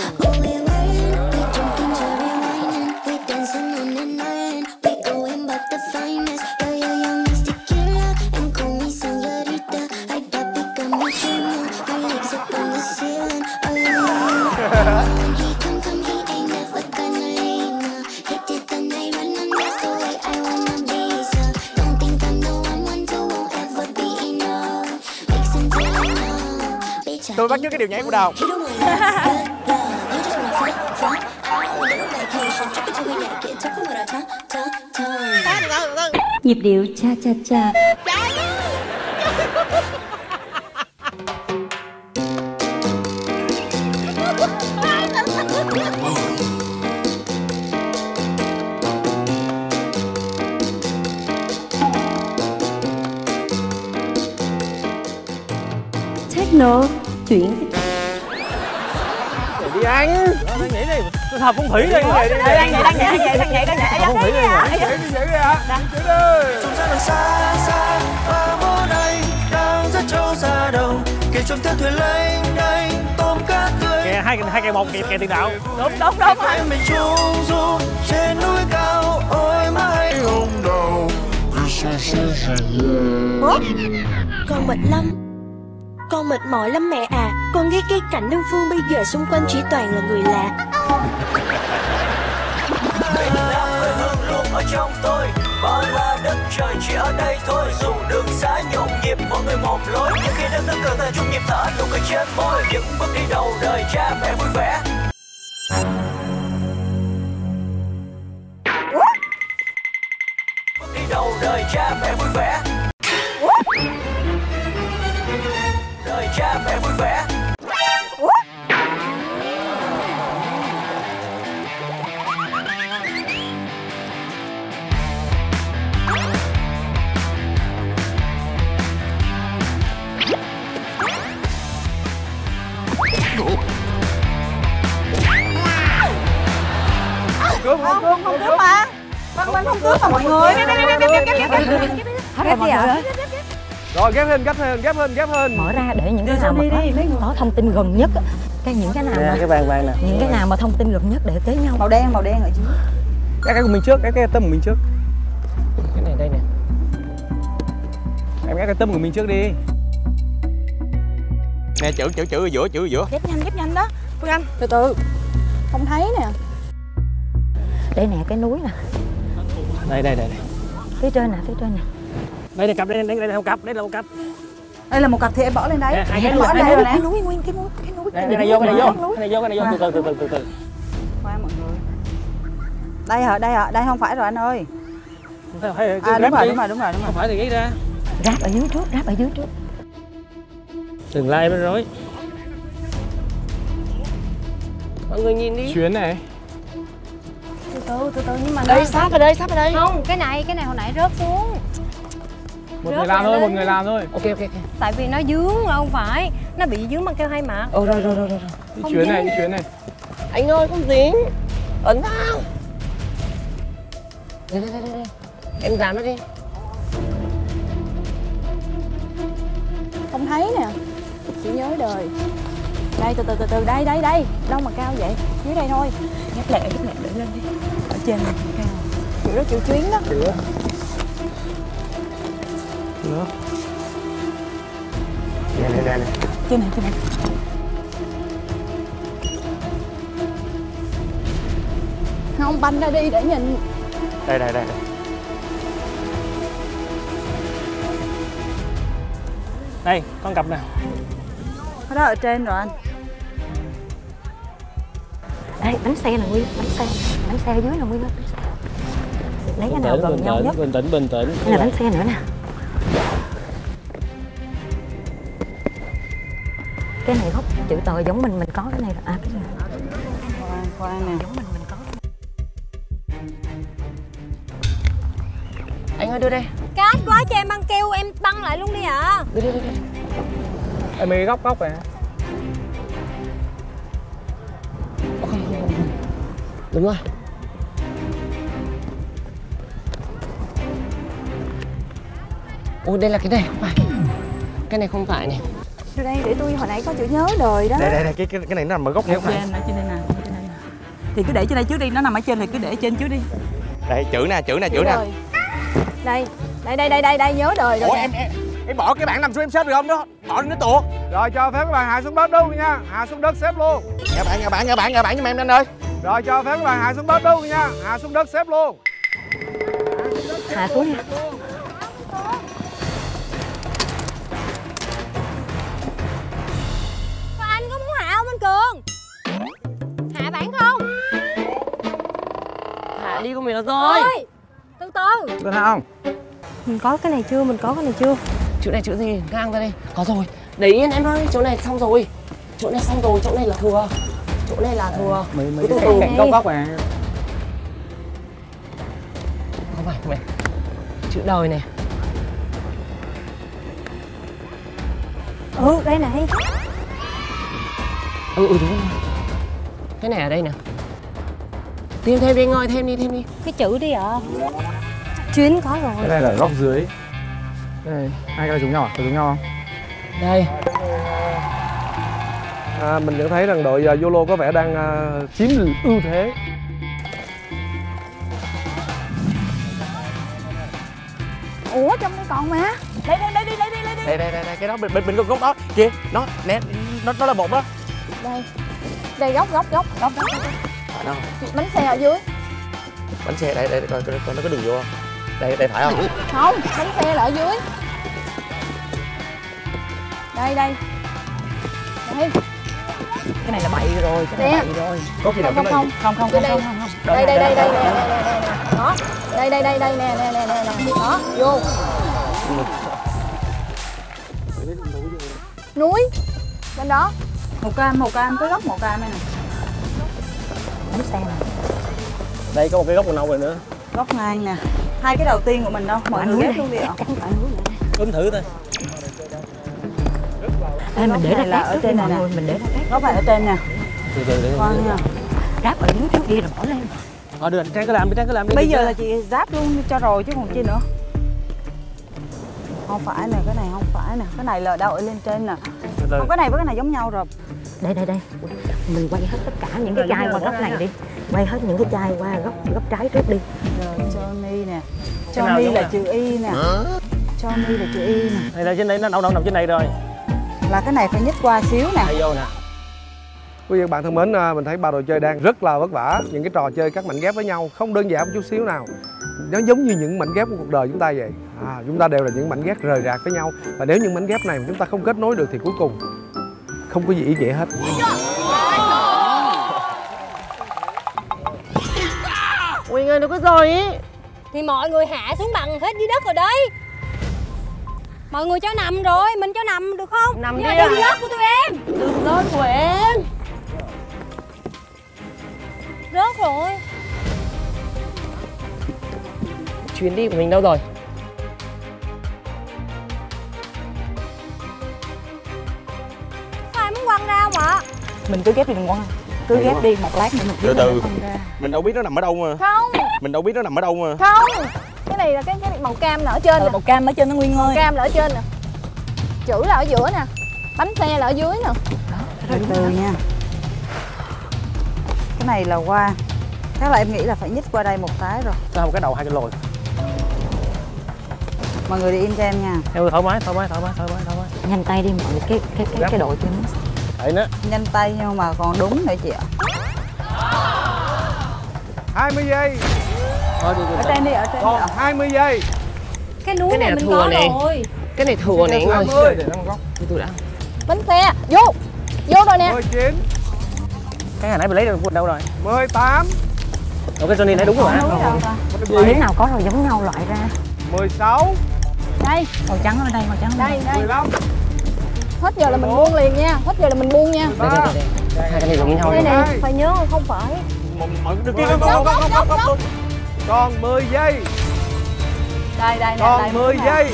Tôi bắt chước cái điều nhảy của Đào. Nhịp điệu cha cha cha. Techno chuyển đi anh. Đang nhảy đi. Tôi thập phong thủy đi. Đang nhảy. Phong thủy đi. Trong giấc xa xa ba bố đây đang rất trâu ra đồng, kể trong theo thuyền lênh đênh tôm cá tươi. Kè hai cây một kè tiền đạo. Đúng. Em mình trung du trên núi cao ôi mãi hồng đầu. Con mệt lắm. Con mệt mỏi lắm mẹ à. Con ghét cái cảnh đơn phương bây giờ xung quanh chỉ toàn là người lạ. Ở trong tôi bao la đất trời chỉ ở đây thôi, dù đường xá nhộn nhịp mỗi người một lối, nhưng khi đến tới cơ thể chung nhịp thở nụ cười trên môi, những bước đi đầu đời cha mẹ vui vẻ. Bước đi đầu đời cha mẹ vui vẻ, đời cha mẹ vui vẻ. Không cướp mà. Mình không cướp mà mọi người. Ghép đi ạ. Rồi ghép hình. Mở ra để những cái nào mà có thông tin gần nhất những cái nào nè, mà cái vàng vàng nè. những cái nào mà thông tin gần nhất để tới nhau. Màu đen ở chứ. Cái của mình trước, cái tấm của mình trước. Cái này đây nè. Em ghép cái tấm của mình trước đi. Nè chữ ở giữa. Ghép nhanh đó. Phương Anh, từ từ. Không thấy nè. Đây nè, cái núi nè. Đây. Phía trên nè. Đây là cặp, đây là một cặp, đây là một cặp. Đây là một cặp thì em bỏ lên đấy. Nè, hai cái Em luôn, bỏ hai lên cái đây Cái núi nguyên cái núi. Cái này vô, từ từ. Khoan mọi người. Đây không phải rồi anh ơi. Đúng rồi. Không phải thì ghét ra. Ráp ở dưới trước. Đừng like mới rối. Mọi người nhìn đi. Chuyến này. Từ từ nhưng mà Đây, sắp ở đây. Không, cái này hồi nãy rớt xuống. Một người làm thôi. Ok. Tại vì nó dướng không phải. Nó bị dướng bằng keo hai mặt. Rồi. Đi chuyến này. Anh ơi không dính. Ấn vào. Đây. Em dán nó đi. Không thấy nè. Chỉ nhớ đời. Đây từ từ đây. Đâu mà cao vậy? Dưới đây thôi. Nhắc lẹ để lên đi. Ở trên này cao. Chịu đó, chịu chuyến đó. Nữa. Đây. Trên này. Không, banh ra đi để nhìn. Đây. Đây, con cặp nè. Cái đó ở trên rồi anh. Đây, bánh xe là Nguyên, bánh xe ở dưới là Nguyên ơi. Lấy cái nào gần nhau nhất. Bình tĩnh. Đây là bánh xe nữa nè. Cái này góc chữ tờ giống mình có cái này là cái này. Khoan nè. Giống mình có. Anh ơi đưa đây. Cát quá cho em băng keo, em băng lại luôn đi ạ. Đưa. Em mấy góc này. Không. Đúng rồi. Ôi đây là cái này không phải. Cái này không phải này. Đưa đây để tôi hồi nãy có chữ nhớ đời đó. Đây, cái này nó nằm ở góc này. Ở trên nè. Thì cứ để trên đây trước đi, nó nằm ở trên thì cứ để trên trước đi. Đây chữ nè. Đây nhớ đời rồi. Ủa em bỏ cái bảng nằm xuống em xếp được không đó? Bỏ nó tuột. Rồi cho phép các bạn hạ xuống bếp luôn nha. Hạ xuống đất xếp luôn. Nghe bạn giùm em anh ơi. Rồi cho phép các bạn hạ xuống bếp luôn nha. Hạ xuống đất xếp luôn. Hạ xuống nha. Anh có muốn hạ không anh Cường? Hạ bản không? Hạ đi con mình nó rồi. Ôi, từ từ. Được không? Mình có cái này chưa? Chữ này chữ gì? Ngang ra đây. Có rồi. Để yên em ơi, chỗ này xong rồi. Chỗ này là thừa. Mấy cái góc này. Không phải. Chữ đời này. Đây này. Đúng rồi. Cái này ở đây nè. Thêm đi anh ơi, thêm đi. Cái chữ đi ạ. Chuyến có rồi. Cái này là góc dưới. Đây, hai cái này giống nhau à? Có giống nhau không? Đây. Mình nhận thấy rằng đội YOLO có vẻ đang chiếm ưu thế. Ủa trong đây còn mà. Đây. Đây cái đó bên góc đó. Kìa, nó nè, nó là bột đó. Đây góc. Phải không? Bánh xe ở dưới. Bánh xe đây coi nó có đường vô không? Đây phải không? Không, bánh xe là ở dưới. Đây. Cái này là bậy rồi, Có khi nào cái này không. Đây. Đó. Đây nè. Đó, vô. Núi. Bên đó. Màu cam, cái góc màu cam này nè. Bánh xe này. Đây có một cái góc màu nâu rồi nữa. Góc ngang nè. Hai cái đầu tiên của mình đâu, mọi người ghép luôn đi ạ. Ướm thử thôi. Đây mình để là ở trên này nè. Mình để Góc này ở trên nè. Từ Con nha. ráp ở dưới trước kia rồi bỏ lên. Đưa Trang cứ làm đi. Bây giờ là chị ráp luôn cho rồi chứ còn chi nữa. Không phải nè, cái này không phải nè. Cái này là đâu ở lên trên nè. Không, cái này với cái này giống nhau rồi. Đây mình quay hết tất cả những cái chai qua góc này đi, quay hết những cái chai qua góc trái trước đi. Rồi cho mi nè, cho mi là chữ Y nè, cho mi là chữ Y nè. Đây là trên đây, nó nằm trên này rồi. Là cái này phải nhích qua xíu nè. Đây vô nè. Quý vị các bạn thân mến, mình thấy ba đội chơi đang rất là vất vả. Những cái trò chơi các mảnh ghép với nhau không đơn giản một chút xíu nào. Nó giống như những mảnh ghép của cuộc đời chúng ta vậy. Chúng ta đều là những mảnh ghép rời rạc với nhau. Và nếu những mảnh ghép này mà chúng ta không kết nối được thì cuối cùng không có gì ý nghĩa hết. Ui ơi, nó có rồi ý. Thì mọi người hạ xuống bằng hết dưới đất rồi đấy. Mọi người cho nằm rồi, mình cho nằm được không? Nằm đi. đi. Đừng rớt của tụi em. Đừng rớt của em. Rớt rồi. Chuyến đi của mình đâu rồi? Sao em muốn quăng ra không ạ? Mình cứ ghép đi đừng quăng. Cứ ghép đi, một lát nữa mình từ từ. ra. Mình đâu biết nó nằm ở đâu mà. Không. Mình đâu biết nó nằm ở đâu mà. Không. Cái này là cái màu cam là ở trên nè. Màu cam ở trên nó Nguyên ơi. Màu cam là ở trên nè. Chữ là ở giữa nè. Bánh xe là ở dưới nè. Từ từ nha. Cái này là qua. Chắc là em nghĩ là phải nhích qua đây một cái rồi. Sao một cái đầu hai cái lồi. Mọi người đi im cho em nha. Em thoải mái. Nhanh tay đi mọi cái đội cho nó. Đấy nữa. Nhanh tay nhưng mà còn đúng nữa chị ạ. 20 giây. Ở trên đi, ở trên. Còn 20 giây. Cái núi Cái này này mình thừa có này. rồi. Cái này thừa này anh ơi. 20. Tôi đã. Bánh xe. Vô rồi nè. 19. Cái hồi nãy mình lấy được đâu rồi? 18. Ủa cái Johnny thấy đúng rồi hả? Cái nào có rồi giống nhau loại ra. 16. Đây. Màu trắng ở đây, màu trắng ở đây. Đây. 15. Hết giờ là mình buông liền nha. Hết giờ là mình buông nha. Đây. Hai cái này giống nhau Đây này. này, phải nhớ không phải. Còn 10 giây. Đây nè. Còn 10 giây.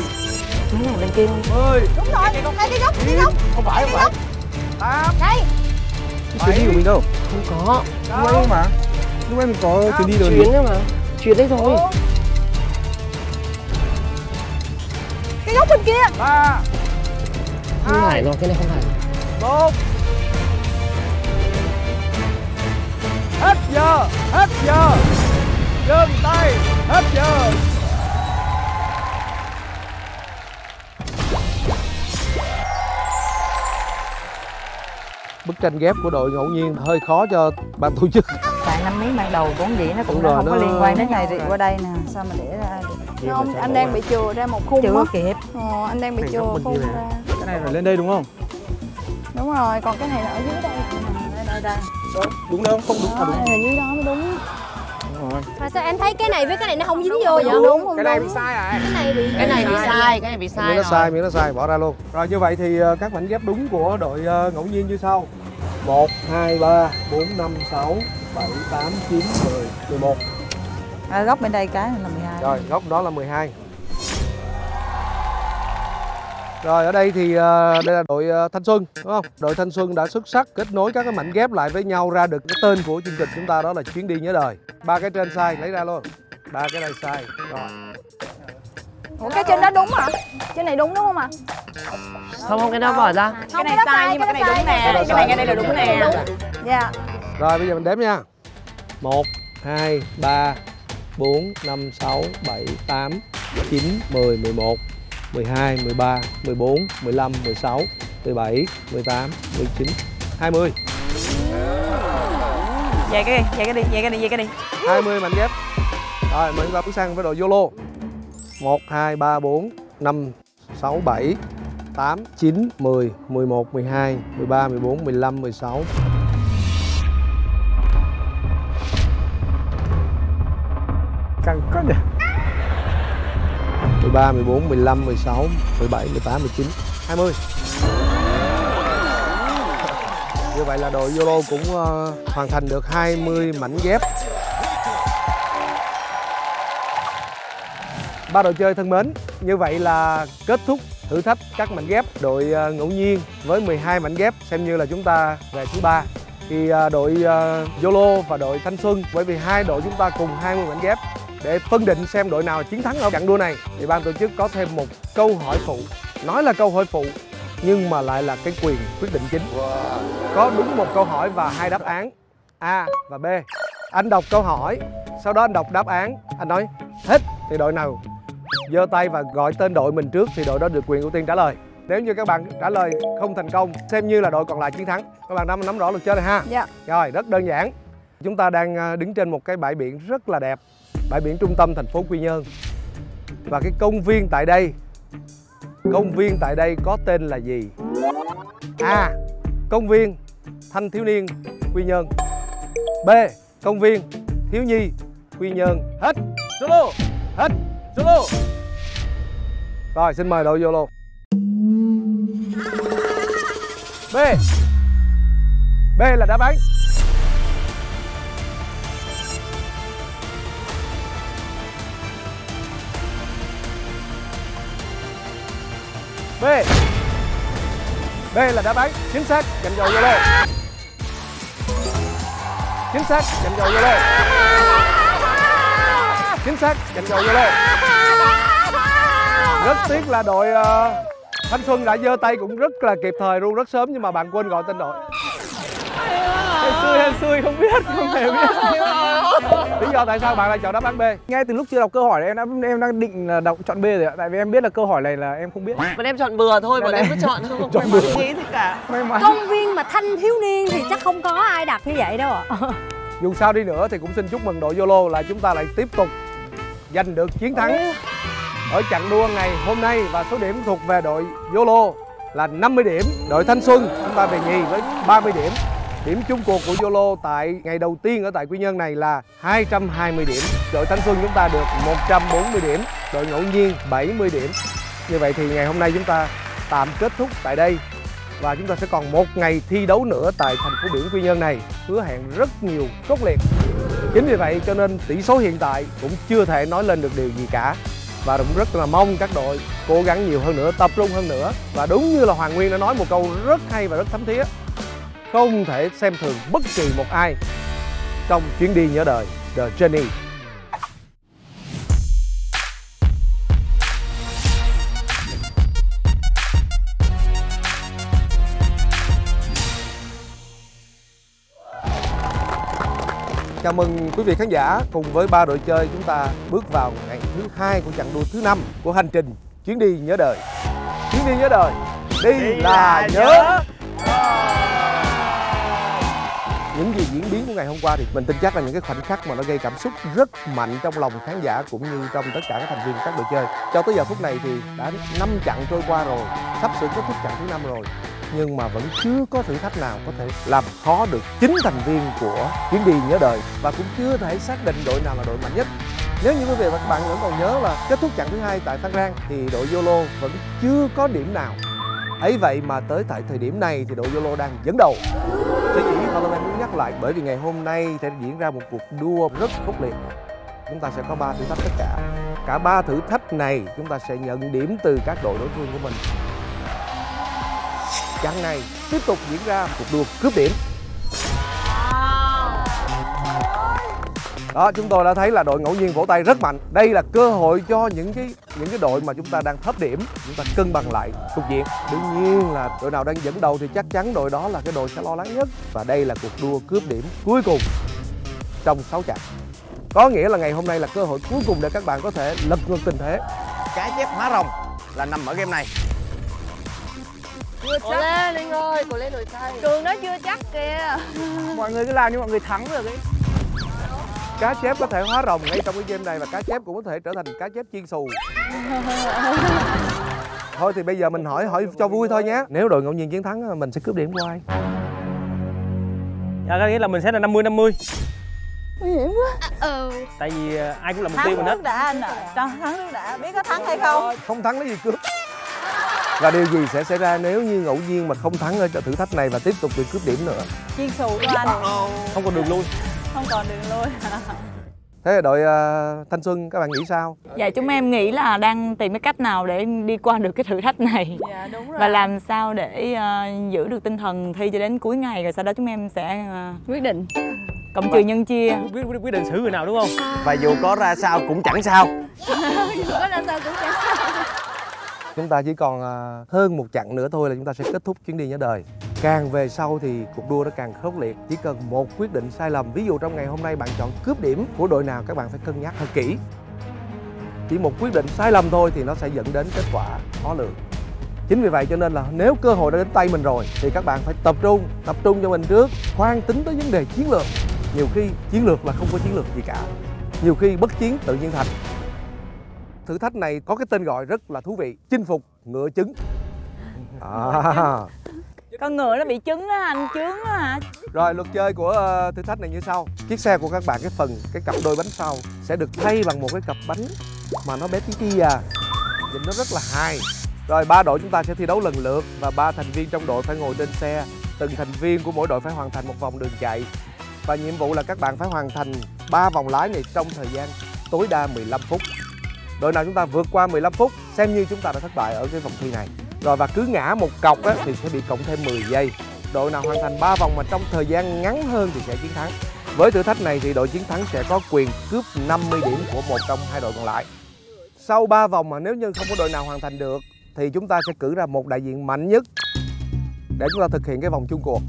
Mấy này bên kia. 10. Đúng rồi. Đây cái góc. Không phải. 8. Đây. Chuyến đi của mình đâu? Không có. Lúc ấy mà. Lúc ấy mình có chuyến đi rồi. Chuyến nữa mà. Chuyến đấy rồi. Cái góc bên kia. 3. Không phải rồi, cái này không phải. 1. Hết giờ. Dừng tay. Hết giờ. Bức tranh ghép của đội ngẫu nhiên hơi khó cho ban tổ chức. Tại 5 miếng ban đầu vốn dĩ nó cũng Đúng rồi, không có nó- liên quan đến Cái nhau. này đi qua đây nè, sao mà để ra được. Không, anh đang bị chừa ra một khung Chưa á. kịp. Anh đang bị Này chừa giống bên khung kia nè. ra. Cái này phải lên đây đúng không? Đúng rồi, còn cái này là ở dưới đây. Đây. Đúng đâu? Không đúng. Đó, đây là dưới đó mới đúng. Đúng rồi. Mà sao em thấy cái này với cái này nó không dính vô vậy? Đúng không? Cái này bị sai à? Cái này bị Cái này bị sai, cái này bị sai Miếng nó sai, bỏ ra luôn. Rồi như vậy thì các mảnh ghép đúng của đội ngẫu nhiên như sau. 1, 2, 3, 4, 5, 6, 7, 8, 9, 10, 11. Góc bên đây cái là 12. Rồi, góc đó là 12. Rồi ở đây thì đây là đội Thanh Xuân, đúng không? Đội Thanh Xuân đã xuất sắc kết nối các cái mảnh ghép lại với nhau ra được cái tên của chương trình chúng ta, đó là Chuyến đi nhớ đời. 3 cái trên sai, lấy ra luôn. 3 cái này sai. Rồi. Ủa cái trên đó đúng hả? Trên này đúng không ạ? Không, cái đó bỏ ra. Cái này sai nhưng mà cái này đúng nè. Cái này là đúng nè. Dạ. Rồi bây giờ mình đếm nha. 1, 2, 3, 4, 5, 6, 7, 8, 9, 10, 11, 12, 13, 14, 15, 16, 17, 18, 19, 20. Về cái đi. 20 mảnh ghép. Rồi mình chúng ta bước sang với đội YOLO. 1, 2, 3, 4, 5, 6, 7, 8, 9, 10, 11, 12, 13, 14, 15, 16. Căng quá nhỉ. 13, 14, 15, 16, 17, 18, 19, 20. Như vậy là đội YOLO cũng hoàn thành được 20 mảnh ghép. Ba đội chơi thân mến, như vậy là kết thúc thử thách các mảnh ghép. Đội ngẫu nhiên với 12 mảnh ghép xem như là chúng ta về thứ 3. Thì đội YOLO và đội Thanh Xuân, bởi vì hai đội chúng ta cùng 20 mảnh ghép, để phân định xem đội nào chiến thắng ở trận đua này thì ban tổ chức có thêm một câu hỏi phụ. Nói là câu hỏi phụ nhưng mà lại là cái quyền quyết định chính. Có đúng một câu hỏi và 2 đáp án A và B. Anh đọc câu hỏi, sau đó anh đọc đáp án, anh nói hết thì đội nào giơ tay và gọi tên đội mình trước thì đội đó được quyền ưu tiên trả lời. Nếu như các bạn trả lời không thành công, xem như là đội còn lại chiến thắng. Các bạn đã nắm rõ luật chơi này ha? Dạ. Rồi, rất đơn giản. Chúng ta đang đứng trên một cái bãi biển rất là đẹp, bãi biển trung tâm thành phố Quy Nhơn. Và cái công viên tại đây có tên là gì? A. Công viên Thanh Thiếu Niên Quy Nhơn. B. Công viên Thiếu Nhi Quy Nhơn. Hết. Solo. Hết. Solo. Rồi, xin mời đội Yolo. B. B là đáp án. B. B là đáp án chính xác dành cho Yolo. Chính xác dành cho Yolo. Chính xác dành cho Yolo. Rất tiếc là đội Thanh Xuân đã giơ tay cũng rất là kịp thời luôn, rất sớm, nhưng mà bạn quên gọi tên đội. Hên xui không biết, không hề biết. Lý do tại sao bạn lại chọn đáp án B? Ngay từ lúc chưa đọc câu hỏi này em đang định là chọn B rồi ạ. Tại vì em biết là câu hỏi này là em không biết. Bọn em chọn bừa thôi, bọn em cứ chọn không may mắn nghĩ gì cả. Công viên mà thanh thiếu niên thì chắc không có ai đặt như vậy đâu ạ. Dù sao đi nữa thì cũng xin chúc mừng đội Yolo là chúng ta lại tiếp tục giành được chiến thắng ở chặng đua ngày hôm nay, và số điểm thuộc về đội Yolo là 50 điểm. Đội Thanh Xuân chúng ta về nhì với 30 điểm. Điểm chung cuộc của Yolo tại ngày đầu tiên ở tại Quy Nhơn này là 220 điểm. Đội Thanh Xuân chúng ta được 140 điểm. Đội Ngẫu Nhiên 70 điểm. Như vậy thì ngày hôm nay chúng ta tạm kết thúc tại đây. Và chúng ta sẽ còn một ngày thi đấu nữa tại thành phố biển Quy Nhơn này, hứa hẹn rất nhiều khốc liệt. Chính vì vậy cho nên tỷ số hiện tại cũng chưa thể nói lên được điều gì cả. Và cũng rất là mong các đội cố gắng nhiều hơn nữa, tập trung hơn nữa. Và đúng như là Hoàng Nguyên đã nói một câu rất hay và rất thấm thía, không thể xem thường bất kỳ một ai trong chuyến đi nhớ đời The Journey. Chào mừng quý vị khán giả cùng với 3 đội chơi chúng ta bước vào ngày thứ 2 của chặng đua thứ 5 của hành trình chuyến đi nhớ đời. Chuyến đi nhớ đời, đi là nhớ. Những gì diễn biến của ngày hôm qua thì mình tin chắc là những cái khoảnh khắc mà nó gây cảm xúc rất mạnh trong lòng khán giả cũng như trong tất cả các thành viên các đội chơi. Cho tới giờ phút này thì đã 5 chặng trôi qua rồi, sắp sửa kết thúc chặng thứ 5 rồi, nhưng mà vẫn chưa có thử thách nào có thể làm khó được 9 thành viên của chuyến đi nhớ đời, và cũng chưa thể xác định đội nào là đội mạnh nhất. Nếu như quý vị và các bạn vẫn còn nhớ là kết thúc chặng thứ 2 tại Phan Rang thì đội Yolo vẫn chưa có điểm nào. Ấy vậy mà tới tại thời điểm này thì đội Yolo đang dẫn đầu. Sở dĩ Valorant muốn nhắc lại bởi vì ngày hôm nay sẽ diễn ra một cuộc đua rất khốc liệt. Chúng ta sẽ có 3 thử thách tất cả. Cả 3 thử thách này chúng ta sẽ nhận điểm từ các đội đối phương của mình. Chặng này tiếp tục diễn ra cuộc đua cướp điểm. Đó, chúng tôi đã thấy là đội Ngẫu Nhiên vỗ tay rất mạnh. Đây là cơ hội cho những cái đội mà chúng ta đang thấp điểm, chúng ta cân bằng lại cục diện. Đương nhiên là đội nào đang dẫn đầu thì chắc chắn đội đó là cái đội sẽ lo lắng nhất. Và đây là cuộc đua cướp điểm cuối cùng trong 6 chặng. Có nghĩa là ngày hôm nay là cơ hội cuối cùng để các bạn có thể lật ngược tình thế. Cá chép hóa rồng là nằm ở game này. Cố lên anh ơi, cố lên đội trai. Trường nó chưa chắc kìa. Mọi người cứ làm như mọi người thắng được ấy. Cá chép có thể hóa rồng ngay trong cái game này, và cá chép cũng có thể trở thành cá chép chiên xù. Thôi thì bây giờ mình hỏi cho vui thôi nhé. Nếu đội Ngẫu Nhiên chiến thắng mình sẽ cướp điểm của ai? Dạ, có nghĩa là mình sẽ là 50-50. Nguy hiểm quá. Tại vì ai cũng là mục tiêu mình hết. Thắng nước đã anh ạ. Thắng nước đã, biết có thắng hay không? Không thắng lấy gì cướp. Và điều gì sẽ xảy ra nếu như Ngẫu Nhiên mà không thắng ở thử thách này và tiếp tục bị cướp điểm nữa? Chiên xù cho anh. Không còn đường lui. Không còn đường lui. Thế là đội Thanh Xuân các bạn nghĩ sao? Dạ chúng em nghĩ là đang tìm cái cách nào để đi qua được cái thử thách này. Dạ đúng rồi. Và làm sao để giữ được tinh thần thi cho đến cuối ngày, rồi sau đó chúng em sẽ quyết định cộng trừ nhân chia. Quyết định xử người nào đúng không? Và dù có ra sao cũng chẳng sao. Dù có ra sao cũng chẳng sao. Chúng ta chỉ còn hơn một chặng nữa thôi là chúng ta sẽ kết thúc chuyến đi nhớ đời. Càng về sau thì cuộc đua nó càng khốc liệt. Chỉ cần một quyết định sai lầm, ví dụ trong ngày hôm nay bạn chọn cướp điểm của đội nào, các bạn phải cân nhắc thật kỹ. Chỉ một quyết định sai lầm thôi thì nó sẽ dẫn đến kết quả khó lường. Chính vì vậy cho nên là nếu cơ hội đã đến tay mình rồi thì các bạn phải tập trung cho mình trước, khoan tính tới vấn đề chiến lược. Nhiều khi chiến lược là không có chiến lược gì cả, nhiều khi bất chiến tự nhiên thành. Thử thách này có cái tên gọi rất là thú vị, chinh phục ngựa trứng. Con ngựa nó bị trứng á anh, chướng á hả? Rồi luật chơi của thử thách này như sau. Chiếc xe của các bạn, cái cặp đôi bánh sau sẽ được thay bằng một cái cặp bánh mà nó bé tí ti à, nhìn nó rất là hay. Rồi 3 đội chúng ta sẽ thi đấu lần lượt và 3 thành viên trong đội phải ngồi trên xe. Từng thành viên của mỗi đội phải hoàn thành một vòng đường chạy. Và nhiệm vụ là các bạn phải hoàn thành 3 vòng lái này trong thời gian tối đa 15 phút. Đội nào chúng ta vượt qua 15 phút xem như chúng ta đã thất bại ở cái vòng thi này. Rồi và cứ ngã một cọc á, thì sẽ bị cộng thêm 10 giây. Đội nào hoàn thành 3 vòng mà trong thời gian ngắn hơn thì sẽ chiến thắng. Với thử thách này thì đội chiến thắng sẽ có quyền cướp 50 điểm của một trong 2 đội còn lại. Sau 3 vòng mà nếu như không có đội nào hoàn thành được thì chúng ta sẽ cử ra một đại diện mạnh nhất để chúng ta thực hiện cái vòng chung cuộc.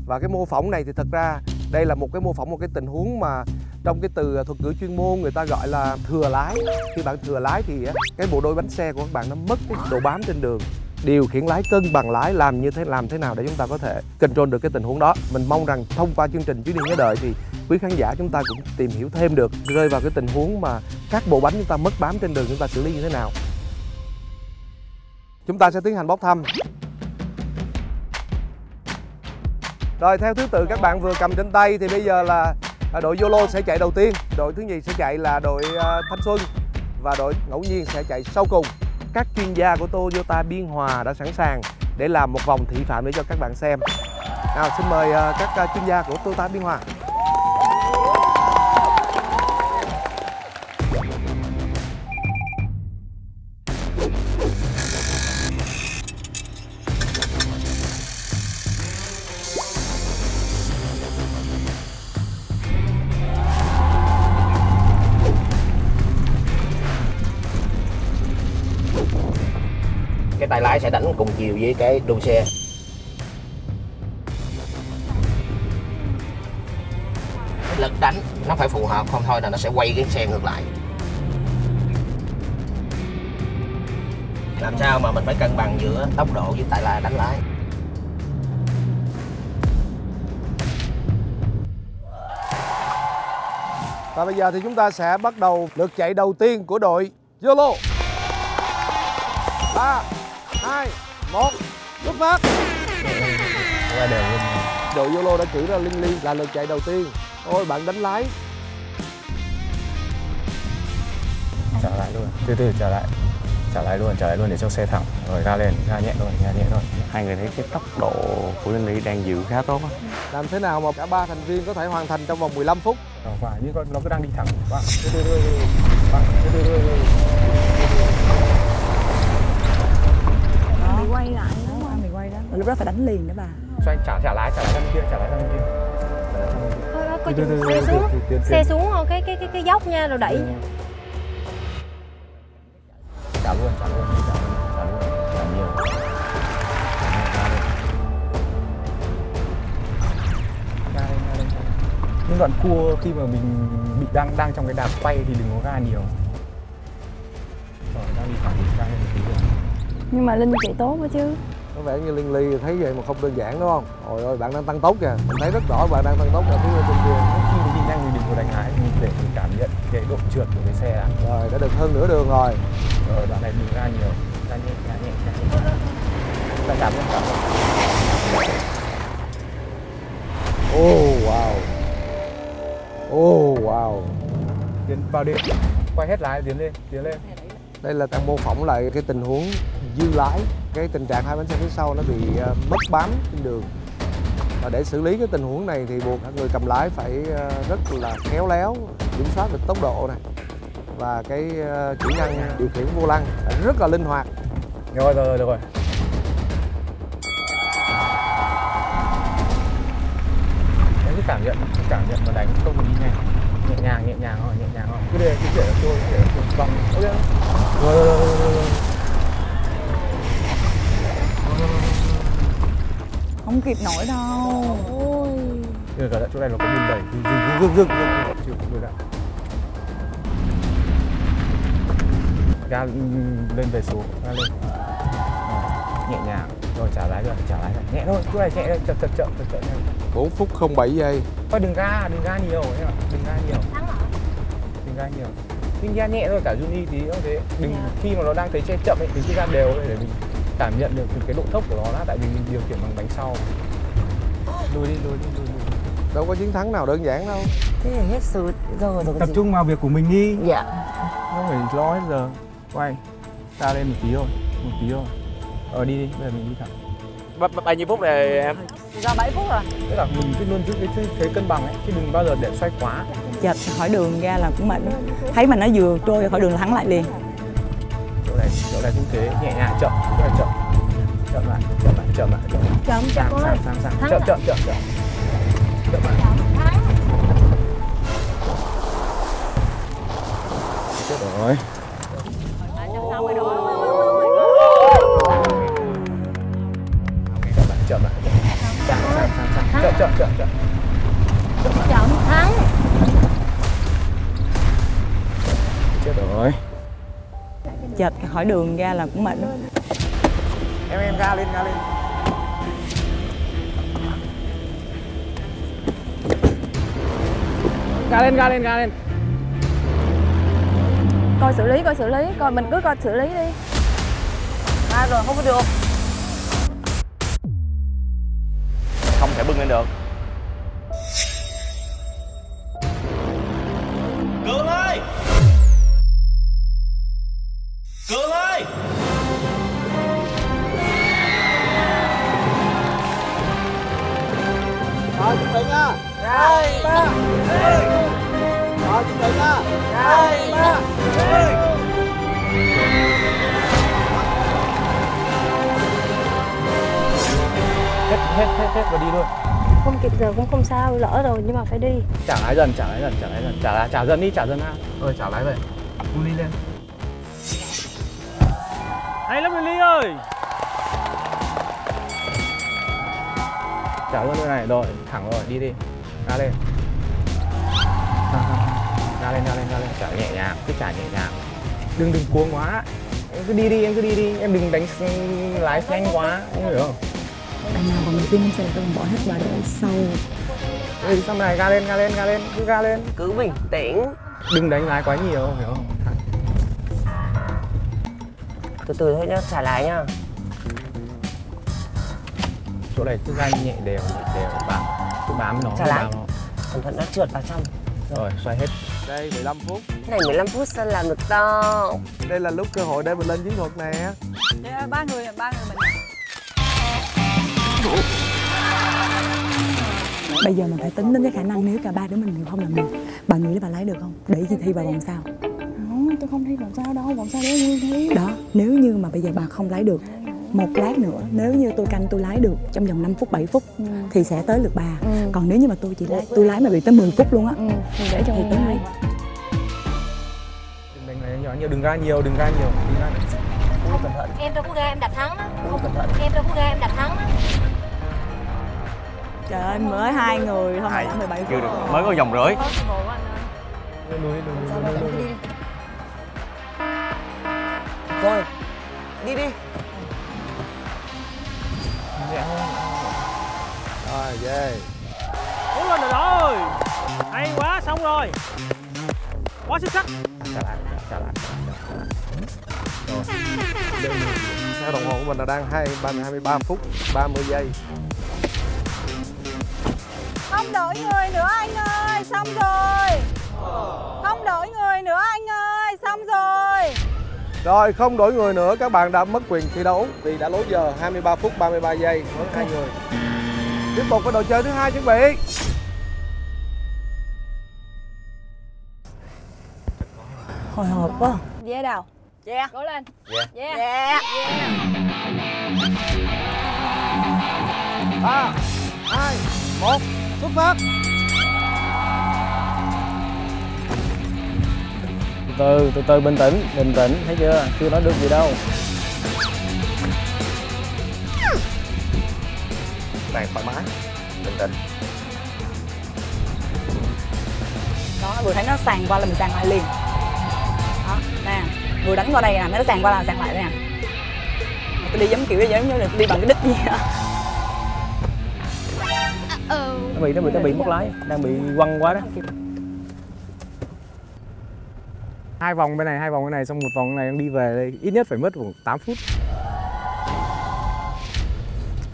Và cái mô phỏng này thì thật ra đây là một cái tình huống mà trong cái từ thuật ngữ chuyên môn người ta gọi là thừa lái. Khi bạn thừa lái thì cái bộ đôi bánh xe của các bạn nó mất cái độ bám trên đường. Điều khiển lái, cân bằng lái, làm thế nào để chúng ta có thể control được cái tình huống đó. Mình mong rằng thông qua chương trình Chuyến đi nhớ đời thì quý khán giả chúng ta cũng tìm hiểu thêm được rơi vào cái tình huống mà các bộ bánh chúng ta mất bám trên đường, chúng ta xử lý như thế nào. Chúng ta sẽ tiến hành bốc thăm. Rồi theo thứ tự các bạn vừa cầm trên tay thì bây giờ là đội YOLO sẽ chạy đầu tiên, đội thứ nhì sẽ chạy là đội Thanh Xuân và đội ngẫu nhiên sẽ chạy sau cùng. Các chuyên gia của Toyota Biên Hòa đã sẵn sàng để làm một vòng thị phạm để cho các bạn xem. Nào xin mời các chuyên gia của Toyota Biên Hòa. Cái tay lái sẽ đánh cùng chiều với cái đuôi xe. Cái lực đánh nó phải phù hợp, không thôi là nó sẽ quay cái xe ngược lại. Làm sao mà mình phải cân bằng giữa tốc độ với tay lái đánh lái. Và bây giờ thì chúng ta sẽ bắt đầu lượt chạy đầu tiên của đội YOLO. 3, 2, 1, xuất phát. Đội YOLO đã cử ra Linh Ly là lượt chạy đầu tiên. Ôi bạn đánh lái. Trả lại luôn, từ từ trả lại luôn để cho xe thẳng. Rồi ga lên, ga nhẹ thôi. Hai người thấy cái tốc độ của Linh Ly đang giữ khá tốt á. Làm thế nào mà cả 3 thành viên có thể hoàn thành trong vòng 15 phút? Phải, nhưng nó cứ đang đi thẳng. Bị quay lại đúng không? Bị quay đó. Lúc đó phải đánh liền đó bà. Xoay trả lại sang bên kia. Xe xuống cái dốc nha, rồi đẩy. Trả luôn nhiều. Nhưng đoạn cua khi mà mình bị đang trong cái đạp quay thì đừng có ga nhiều. Rồi đang đi thẳng ga lên một tí rồi. Nhưng mà Linh chạy tốt quá chứ. Có vẻ như Linh Ly thấy vậy mà không đơn giản đúng không? Ôi ơi bạn đang tăng tốc kìa, mình thấy rất rõ bạn đang tăng tốc ở phía bên kia. Khi mình đi nhanh thì đừng có đánh lái, mình để mình cảm nhận cái độ trượt của cái xe. Rồi đã được hơn nửa đường rồi. Rồi đoạn này đừng ga nhiều, ga nhẹ. Ta cảm nhận. Oh wow. Tiến vào đi. Quay hết lái tiến lên. Đây là đang mô phỏng lại cái tình huống dư lái, cái tình trạng hai bánh xe phía sau nó bị mất bám trên đường. Và để xử lý cái tình huống này thì buộc người cầm lái phải rất là khéo léo, kiểm soát được tốc độ này và cái kỹ năng điều khiển vô lăng rất là linh hoạt. Rồi được rồi. Đấy, cái cảm nhận mà đánh không đi nhanh, nhẹ nhàng thôi. Cứ để trôi vòng. Rồi. Không kịp nổi đâu. Ôi. Rồi chỗ này nó có bùn đẩy, dừng. Chịu người đã. Ga lên về xuống, ga lên. Nhẹ nhàng, rồi trả lái rồi, nhẹ thôi, chỗ này nhẹ thôi, chậm. 4 phút 07 giây. Thôi đừng ga nhiều em ạ, đừng ga nhiều. Nhưng ga nhẹ thôi, cả Juni thì nó thế. Đừng khi mà nó đang thấy che chậm ấy thì cứ ga đều ấy để mình cảm nhận được cái độ tốc của nó đã, tại vì mình điều khiển bằng bánh sau. Lùi đi. Đâu có chiến thắng nào đơn giản đâu. Thế là hết sự rồi. Tập trung vào việc của mình đi. Dạ. Không phải lo hết giờ. Quay. Ta lên một tí thôi. Đi, bây giờ mình đi thẳng. Bao nhiêu phút rồi em? Ra 7 phút rồi. Tức là mình cứ luôn giữ cái thế cân bằng ấy, chứ đừng bao giờ để xoay quá. Chợt khỏi đường ra là cũng mệt. Thấy mà nó vừa trôi khỏi đường là thắng lại liền. Chỗ này cũng thế, nhẹ nhàng chậm lại. Chậm lại. Chậm ơi. Sang. Chậm lại. Chết rồi. Chậm lại. Sang. Chậm thắng. Chết rồi. Chợt khỏi đường ra là cũng mệt. Em ga lên. Ga lên. Coi xử lý, coi mình cứ coi xử lý đi. Rồi không có được. Không thể bưng lên được. Cường ơi! Rồi chuẩn bị nha. 2, 3. Rồi chuẩn bị nha. 2, 3. Hết và đi luôn. Không kịp giờ cũng không sao, lỡ rồi nhưng mà phải đi. Trả lái dần. Trả dần đi, trả dần ha. Rồi trả lái về. Buông đi lên. Hay lắm Ly ơi. Trả luôn nơi này rồi, thẳng rồi, đi đi. Ga lên. Ga lên. Trả nhẹ nhàng, cứ trả nhẹ nhàng. Đừng cuống quá. Em cứ đi đi, em đừng đánh lái nhanh quá, em hiểu không? Bạn nào còn tin em sẽ tôi bỏ hết vào để sau. Xong này ga lên, cứ ga lên. Cứ bình tĩnh. Đừng đánh lái quá nhiều, hiểu không? Từ từ thôi nhá, trả lái nhá. Chỗ này cứ ga nhẹ đều, cứ bám nó. Trả lái. Cẩn thận nó trượt vào trong. Rồi, xoay hết. Đây 15 phút. Cái này 15 phút sao làm được to. Đây là lúc cơ hội để mình lên chiến thuật nè. Ba người mình. Bây giờ mình phải tính đến cái khả năng nếu cả ba đứa mình đều không làm được. Bà nghĩ là bà lái được không? Để chị thi vào vòng sau. Không, tôi không thi vòng sau đâu, vòng sau để Nguyên thi. Đó, nếu như mà bây giờ bà không lái được, một lát nữa nếu như tôi canh tôi lái được trong vòng 5 phút 7 phút thì sẽ tới lượt bà. Còn nếu như mà tôi chỉ lái mà bị tới 10 phút luôn á thì để cho Nguyên lái. Đừng đánh nhỏ nhiều, đừng ga nhiều. Cẩn thận. Em đâu có ga em đạp thắng đó. Cẩn thận. Em đâu có ga em đạp thắng đó. Trời ơi, mới 2 người thôi mà đã 17 phút. Chưa được, mới có vòng rưỡi. Rồi, đi đi. Rồi, về. Cố lên rồi. Hay quá, xong rồi. Quá xuất sắc. Trả lại. Rồi. Theo đồng hồ của mình là đang 23 phút 30 giây. Không đổi người nữa anh ơi, xong rồi. Không đổi người nữa anh ơi, xong rồi. Rồi, không đổi người nữa, các bạn đã mất quyền thi đấu vì đã lỗi giờ. 23 phút 33 giây với 2 người. Tiếp tục với đội chơi thứ hai, chuẩn bị. Hồi hộp quá. Yeah đâu? Yeah. Cố lên. Yeah. 3, 2, 1, xuất phát. Từ từ bình tĩnh, thấy chưa? Chưa nói được gì đâu. Này thoải mái, bình tĩnh. Đó, vừa thấy nó sàn qua là mình sàn lại liền. Đó, nè, vừa đánh qua đây nè, nó sàn qua là sàn lại nè. Tôi đi giống kiểu giống như là tôi đi bằng cái đít gì đó. Nó bị mất lái, đang bị quăng quá đó. 2 vòng bên này, 2 vòng bên này, xong 1 vòng bên này, em đi về đây ít nhất phải mất khoảng 8 phút.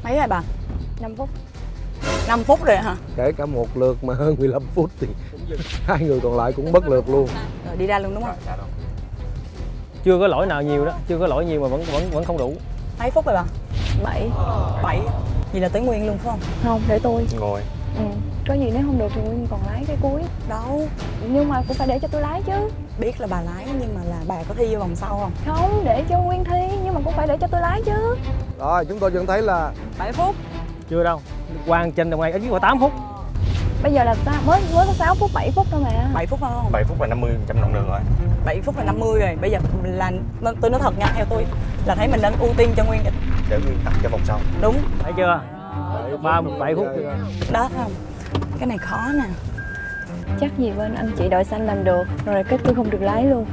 Mấy rồi bà? 5 phút. 5 phút rồi hả? Kể cả một lượt mà hơn 15 phút thì 2 người còn lại cũng bất lượt luôn. Rồi đi ra luôn đúng không? Chưa có lỗi nào nhiều đó, chưa có lỗi nhiều mà vẫn không đủ. Mấy phút rồi bà? 7. 7. Vậy là tới Nguyên luôn phải không? Không, để tôi. Ngồi. Có gì nếu không được thì Nguyên còn lái cái cuối. Đâu. Nhưng mà cũng phải để cho tôi lái chứ. Biết là bà lái nhưng mà là bà có thi vô vòng sau không? Không, để cho Nguyên thi nhưng mà cũng phải để cho tôi lái chứ. Rồi, chúng tôi vẫn thấy là 7 phút. Chưa đâu. Quang trên đồng này ít nhất là 8 phút. Bây giờ là mới có 6 phút, 7 phút thôi mà. 7 phút không? 7 phút là 50% lòng đường rồi. 7 phút là 50 rồi. Bây giờ là tôi nói thật nha, theo tôi là thấy mình nên ưu tiên cho Nguyên. Để Nguyên tập cho vòng sau. Đúng. Thấy chưa? 37 phút. Đó thấy không? Cái này khó nè. Chắc gì bên anh chị đội xanh làm được. Rồi cái tôi không được lái luôn.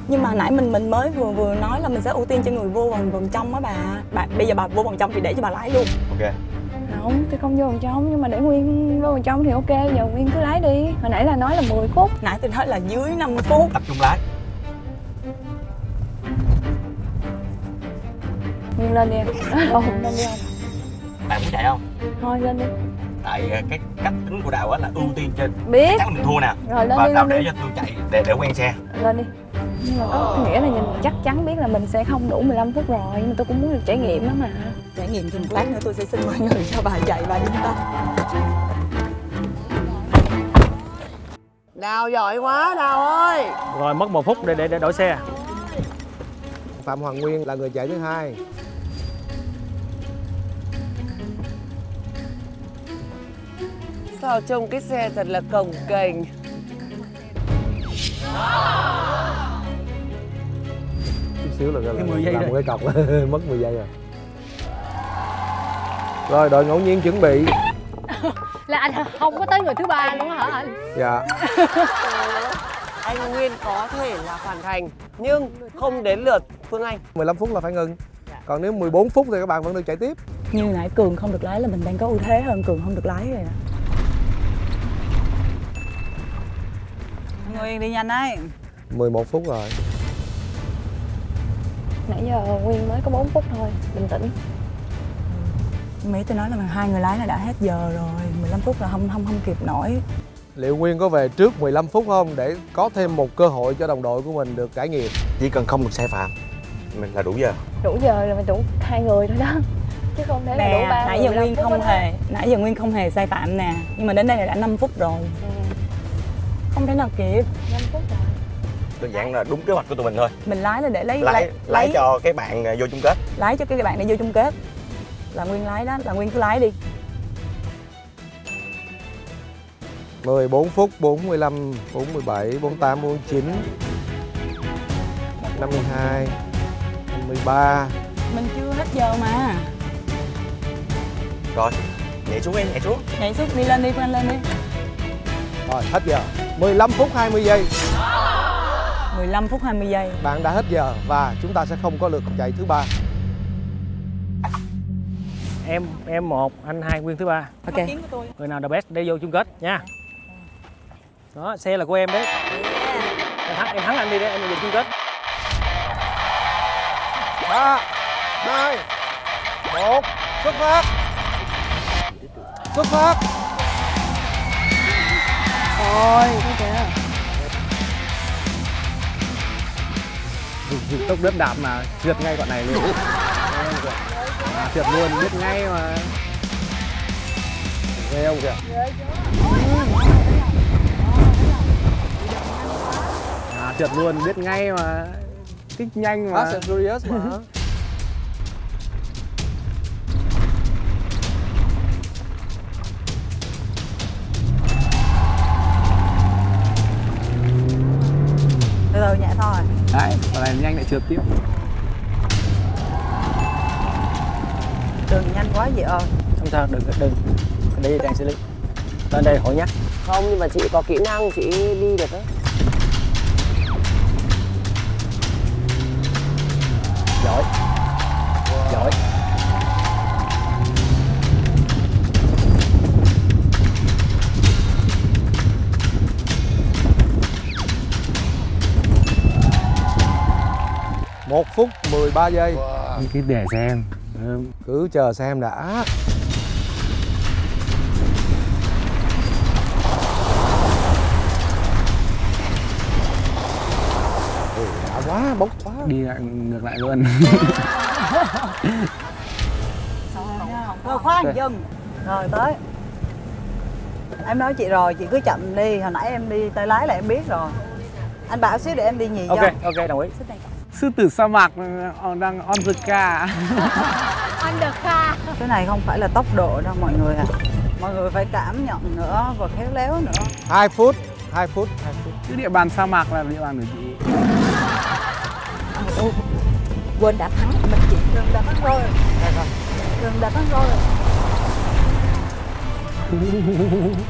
Nhưng mà nãy mình mới vừa nói là mình sẽ ưu tiên cho người vô vòng trong á bà. Bây giờ bà vô vòng trong thì để cho bà lái luôn. Ok. Không, tôi không vô vòng trong nhưng mà để Nguyên vô vòng trong thì ok, giờ Nguyên cứ lái đi. Hồi nãy là nói là 10 phút. Nãy tôi nói là dưới 50 phút. Tập trung lái. Nguyên lên đi em. Lên đi không? Bạn muốn chạy không? Thôi lên đi. Tại cái cách tính của Đào á là ưu tiên trên. Biết. Chắc là mình thua nè. Rồi lên và đi. Đào lên để đi. cho tôi chạy để quen xe. Lên đi. Nhưng mà có nghĩa là nhìn chắc chắn biết là mình sẽ không đủ 15 phút rồi. Nhưng mà tôi cũng muốn được trải nghiệm đó mà. Trải nghiệm thì một lát nữa tôi sẽ xin mọi người cho bà chạy bà đi ta. Đào giỏi quá Đào ơi. Rồi mất 1 phút để đổi xe. Phạm Hoàng Nguyên là người chạy thứ 2. Sao trông cái xe thật là cồng kềnh. Chút xíu là cái 10 giây làm rồi. một cái cọc mất 10 giây rồi. Rồi đội ngẫu nhiên chuẩn bị. Là anh không có tới người thứ 3 luôn hả anh? Dạ. Anh Nguyên có thể là hoàn thành nhưng không đến lượt Phương Anh. 15 phút là phải ngừng. Còn nếu 14 phút thì các bạn vẫn được chạy tiếp. Như nãy Cường không được lái là mình đang có ưu thế hơn Cường không được lái rồi nè. Nguyên đi nhanh đấy. 11 phút rồi. Nãy giờ Nguyên mới có 4 phút thôi, bình tĩnh. Mỹ tôi nói là hai người lái là đã hết giờ rồi, 15 phút là không kịp nổi. Liệu Nguyên có về trước 15 phút không để có thêm một cơ hội cho đồng đội của mình được trải nghiệm? Chỉ cần không được sai phạm mình là đủ giờ. Đủ giờ là mình đủ 2 người thôi đó. Chứ không thể là đủ 3 nãy giờ Nguyên không hề sai phạm nè, nhưng mà đến đây là đã 5 phút rồi. Không thể nào kịp. 5 phút rồi. Đơn giản là đúng kế hoạch của tụi mình thôi. Mình lái là để lái cho cái bạn vô chung kết. Lái cho cái bạn này vô chung kết. Là Nguyên lái đó, là Nguyên cứ lái đi. 14 phút, 45, 47, 48, 49, 52, 53. Mình chưa hết giờ mà. Rồi, nhảy xuống em, nhảy xuống. Nhảy xuống, đi lên đi, Phương Anh lên đi. Rồi, hết giờ. 15 phút 20 giây. 15 phút 20 giây. Bạn đã hết giờ và chúng ta sẽ không có lượt chạy thứ 3. Em 1, anh 2, Nguyên thứ 3. Ok. Người nào the best để vô chung kết nha. Đó, xe là của em đấy. Em thắng anh đi để em vô chung kết. 3, 2, 1, xuất phát. Xuất phát. Ôi, cái kìa. Dùng tốc đất đạp mà trượt ngay đoạn này luôn. Trượt luôn, biết ngay mà. Nghe không kìa. Trượt luôn, biết ngay mà. Kích nhanh mà. Fast and Furious mà. Từ từ nhẹ thôi. Đấy, còn này nhanh lại trượt tiếp. Đừng nhanh quá chị ơi. Không sao, đừng. Đi Trang xử lý. Lên đây hỏi nhắc. Không, nhưng mà chị có kỹ năng, chị đi được đấy. Giỏi. Giỏi. Một phút 13 giây. Cứ để xem. Cứ chờ xem đã. Đã quá, bốc quá. Đi lại ngược lại luôn. Rồi khoan, dừng. Rồi tới. Em nói chị rồi, chị cứ chậm đi. Hồi nãy em đi tay lái là em biết rồi. Anh bảo xíu để em đi nhì cho. Ok, đồng ý. Sư tử sa mạc đang on the car. On the car. Cái này không phải là tốc độ đâu mọi người ạ. Mọi người phải cảm nhận nữa và khéo léo nữa. 2 phút. Cái địa bàn sa mạc là địa bàn của chị. Quên đã thắng mình chị. Rừng đã thắng rồi. Rừng đã thắng rồi.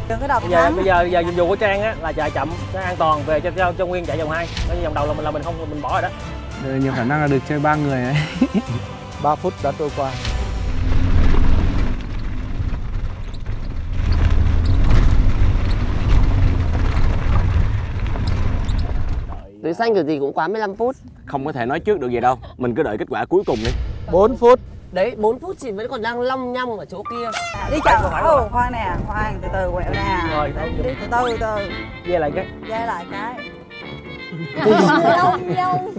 Đừng có đọc Bây giờ nhiệm vụ của Trang á là chạy chậm cho an toàn về cho Nguyên chạy vòng 2. Cái vòng đầu là mình không mình bỏ rồi đó. Nhiều khả năng là được chơi 3 người ấy. 3 phút đã trôi qua. Túi xanh kiểu gì cũng quá 15 phút. Không có thể nói trước được gì đâu. Mình cứ đợi kết quả cuối cùng đi. 4 phút. Đấy, 4 phút chị vẫn còn đang long nhong ở chỗ kia. Đi chậm. Khoan nè, khoan, từ từ quẹo nè. Rồi, đi từ từ. Dây lại cái. Long nhong.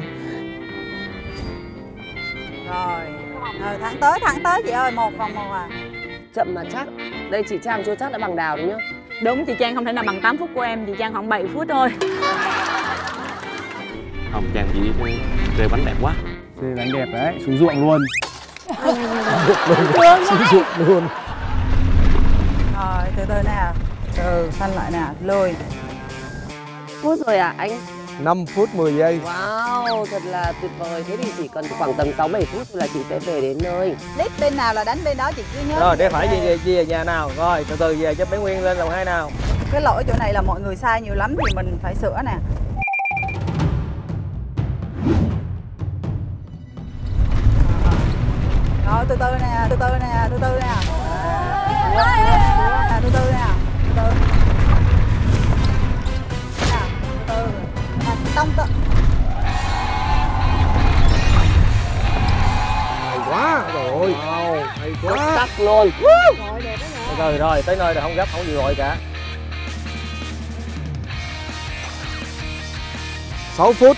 Rồi, thẳng tới chị ơi, 1 vòng 1 à. Chậm mà chắc. Đây chị Trang chưa chắc đã bằng Đào đúng nhá. Đúng, chị Trang không thể nào bằng 8 phút của em, chị Trang khoảng 7 phút thôi. Không, Trang chị rơi bánh đẹp quá. Rơi bánh đẹp đấy, xuống ruộng luôn. Xuống ruộng luôn. Rồi, từ từ nè. Phanh lại nè, lùi. Phút rồi à anh? 5 phút 10 giây. Wow, thật là tuyệt vời. Thế thì chỉ còn khoảng tầm 6-7 phút là chị sẽ về đến nơi. Clip bên nào là đánh bên đó chị cứ nhớ. Rồi, để phải về nhà nào. Rồi, từ từ về cho bé Nguyên lên vòng 2 nào. Cái lỗi chỗ này là mọi người sai nhiều lắm thì mình phải sửa nè. Rồi, từ từ nè. Từ từ nè. Từ từ. Tông tự. Hay quá rồi. Hay quá. Sắc luôn. Rồi, tới nơi rồi, không gấp, không gì gọi cả. 6 phút.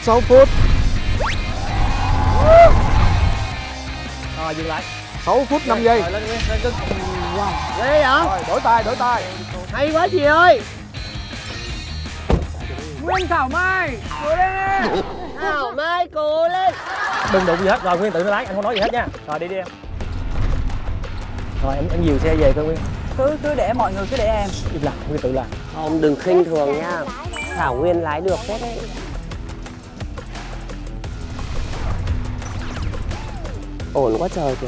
Rồi, dừng lại. 6 phút 5 giây. Rồi, lên cưng. Wow. Ghê vậy? Rồi, đổi tay. Hay quá chị ơi. Nguyên Thảo Mai, cố lên đi. Thảo Mai cố lên. Đừng đụng gì hết, rồi Nguyên tự nó lái, anh không nói gì hết nha. Rồi đi em. Rồi em dìu xe về coi Nguyên. Cứ để mọi người cứ để em. Im lặng, Nguyên tự làm. Không, đừng khinh thường nha. Thảo Nguyên lái được phết đấy. Ổn quá trời kìa.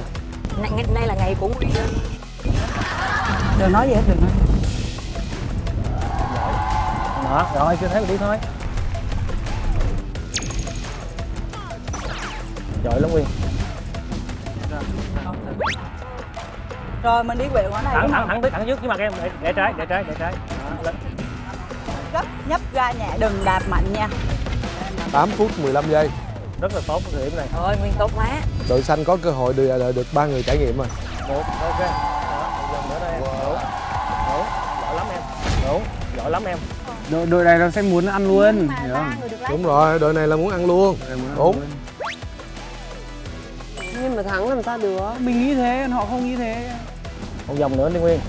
Nay là ngày của Nguyên. Đừng nói gì hết, đừng nói. Đó, rồi chưa thấy mình đi thôi. Giỏi lắm Nguyên. Rồi mình đi quẹo qua này. Thẳng trước với mặt em, để trái. Đó, lên. Gấp nhấp ga nhẹ, đừng đạp mạnh nha. 8 phút 15 giây. Rất là tốt cái thời điểm này. Ôi, Nguyên tốt quá. Đội xanh có cơ hội được 3 người trải nghiệm rồi. Một, ok. Đó, một lần nữa đây em. Đúng. Giỏi lắm em. Đúng, giỏi lắm em. Đội này nó sẽ muốn ăn luôn. Hiểu không? Đúng rồi, đội này là muốn ăn luôn. Đúng. Nhưng mà thắng làm sao được? Mình nghĩ thế, họ không nghĩ thế. Một vòng nữa đi Nguyên.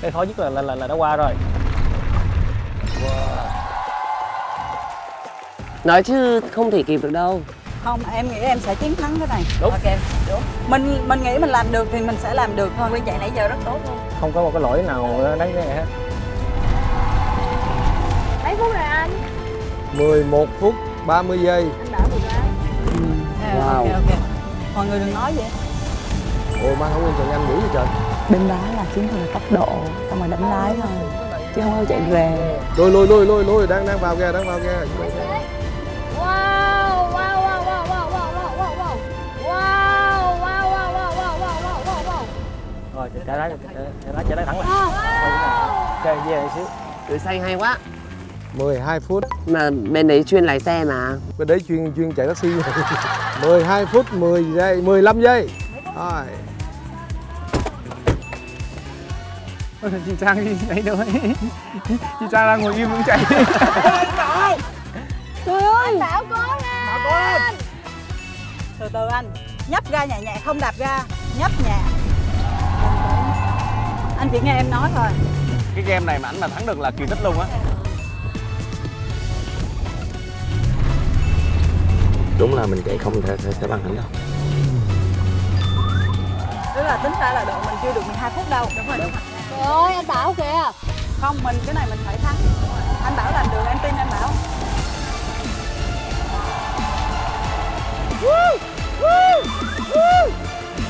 Cái khó nhất là đã qua rồi. Nói chứ không thể kịp được đâu. Không, em nghĩ em sẽ chiến thắng cái này. Đúng. Ok, đúng. Mình nghĩ mình làm được thì mình sẽ làm được thôi. Nguyên chạy nãy giờ rất tốt luôn. Không có một cái lỗi nào đáng ghê hết. Mấy phút rồi anh? 11 phút 30 giây. Anh đỡ một cái. Wow. Ok. Mọi người đừng nói vậy. Ồ, Mai không Nguyên chạy nhanh dữ vậy trời. Bên đó là chiến thuật là tốc độ, xong rồi đánh lái thôi, chứ không có chạy rề. Lùi, đang vào ghe, Wow, Rồi, chạy lái thẳng lại. Chơi về xíu. Cửa xanh hay quá. 12 phút. Mà bên đấy chuyên lái xe mà. Bên đấy chuyên chạy taxi. 12 phút 10 giây, 15 giây. Rồi. Chị Trang đi đấy đâu ấy. Chị Trang đang ngồi im không chạy. Trời ơi, Bảo cố lên. Bảo cố lên. Từ từ anh, nhấp ga nhẹ nhẹ, không đạp ga, nhấp nhẹ. Anh chỉ nghe em nói thôi. Cái game này mà ảnh mà thắng được là kỳ tích luôn á. Đúng là mình chạy không thể bằng ảnh đâu. Tức là tính ra là đội mình chưa được 12 phút đâu. Đúng rồi. Trời ơi, anh Bảo kìa. Không, cái này mình phải thắng. Anh Bảo làm được, em tin anh Bảo.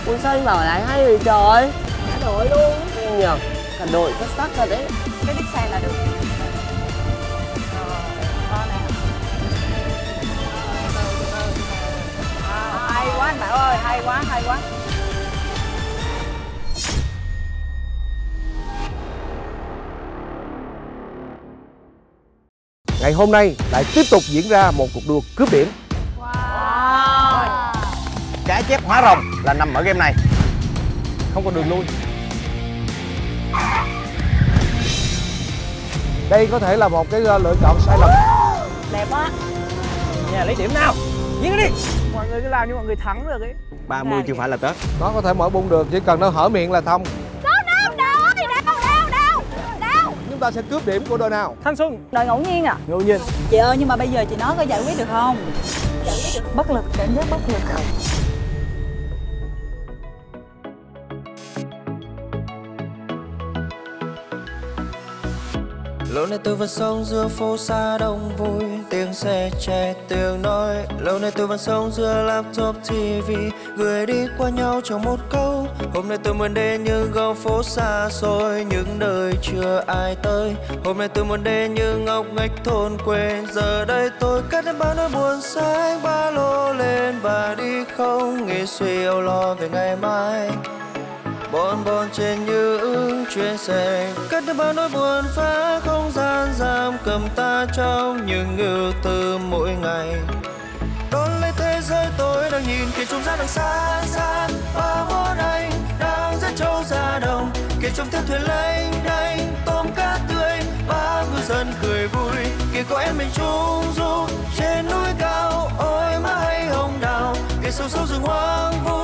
Ui sao anh Bảo lái hay vậy trời. Cả đội luôn. Nhờ, cả đội xuất sắc thật đấy. Cái đít xe là được. Hay quá anh Bảo ơi, hay quá. Ngày hôm nay lại tiếp tục diễn ra một cuộc đua cướp điểm. Cái chép hóa rồng là nằm ở game này. Không có đường lui. Đây có thể là một cái lựa chọn sai lầm. Đẹp quá. Nhà lấy điểm nào. Giết đi. Mọi người cứ làm như mọi người thắng được ấy. 30 chưa phải là Tết. Nó có thể mở bung được, chỉ cần nó hở miệng là thông. Đau. Chúng ta sẽ cướp điểm của đội nào? Thanh Xuân. Đội ngẫu nhiên à? Ngẫu nhiên. Chị ơi, nhưng mà bây giờ chị nói có giải quyết được không? Bất lực, cảm giác bất lực. Lâu nay tôi vẫn sống giữa phố xa đông vui, tiếng xe trẻ tiếng nói. Lâu nay tôi vẫn sống giữa laptop TV, gửi đi qua nhau trong một câu. Hôm nay tôi muốn đến những góc phố xa xôi, những nơi chưa ai tới. Hôm nay tôi muốn đến những ngóc ngách thôn quê. Giờ đây tôi cất đến bao nỗi buồn, xách ba lô lên và đi không nghĩ suy âu lo về ngày mai. Bon trên những chuyến xe, cất đi bao nỗi buồn phá không gian giam cầm ta trong những ưu tư mỗi ngày. Đón lấy thế giới tôi đang nhìn kia trông ra đằng xa xa. Ba món anh đang dắt trâu ra đồng, kia trong theo thuyền lênh đênh tôm cá tươi. Ba ngư dân cười vui, kia có em mình trung du trên núi cao. Ôi má hay hồng đào, kia sâu sâu rừng hoang vu.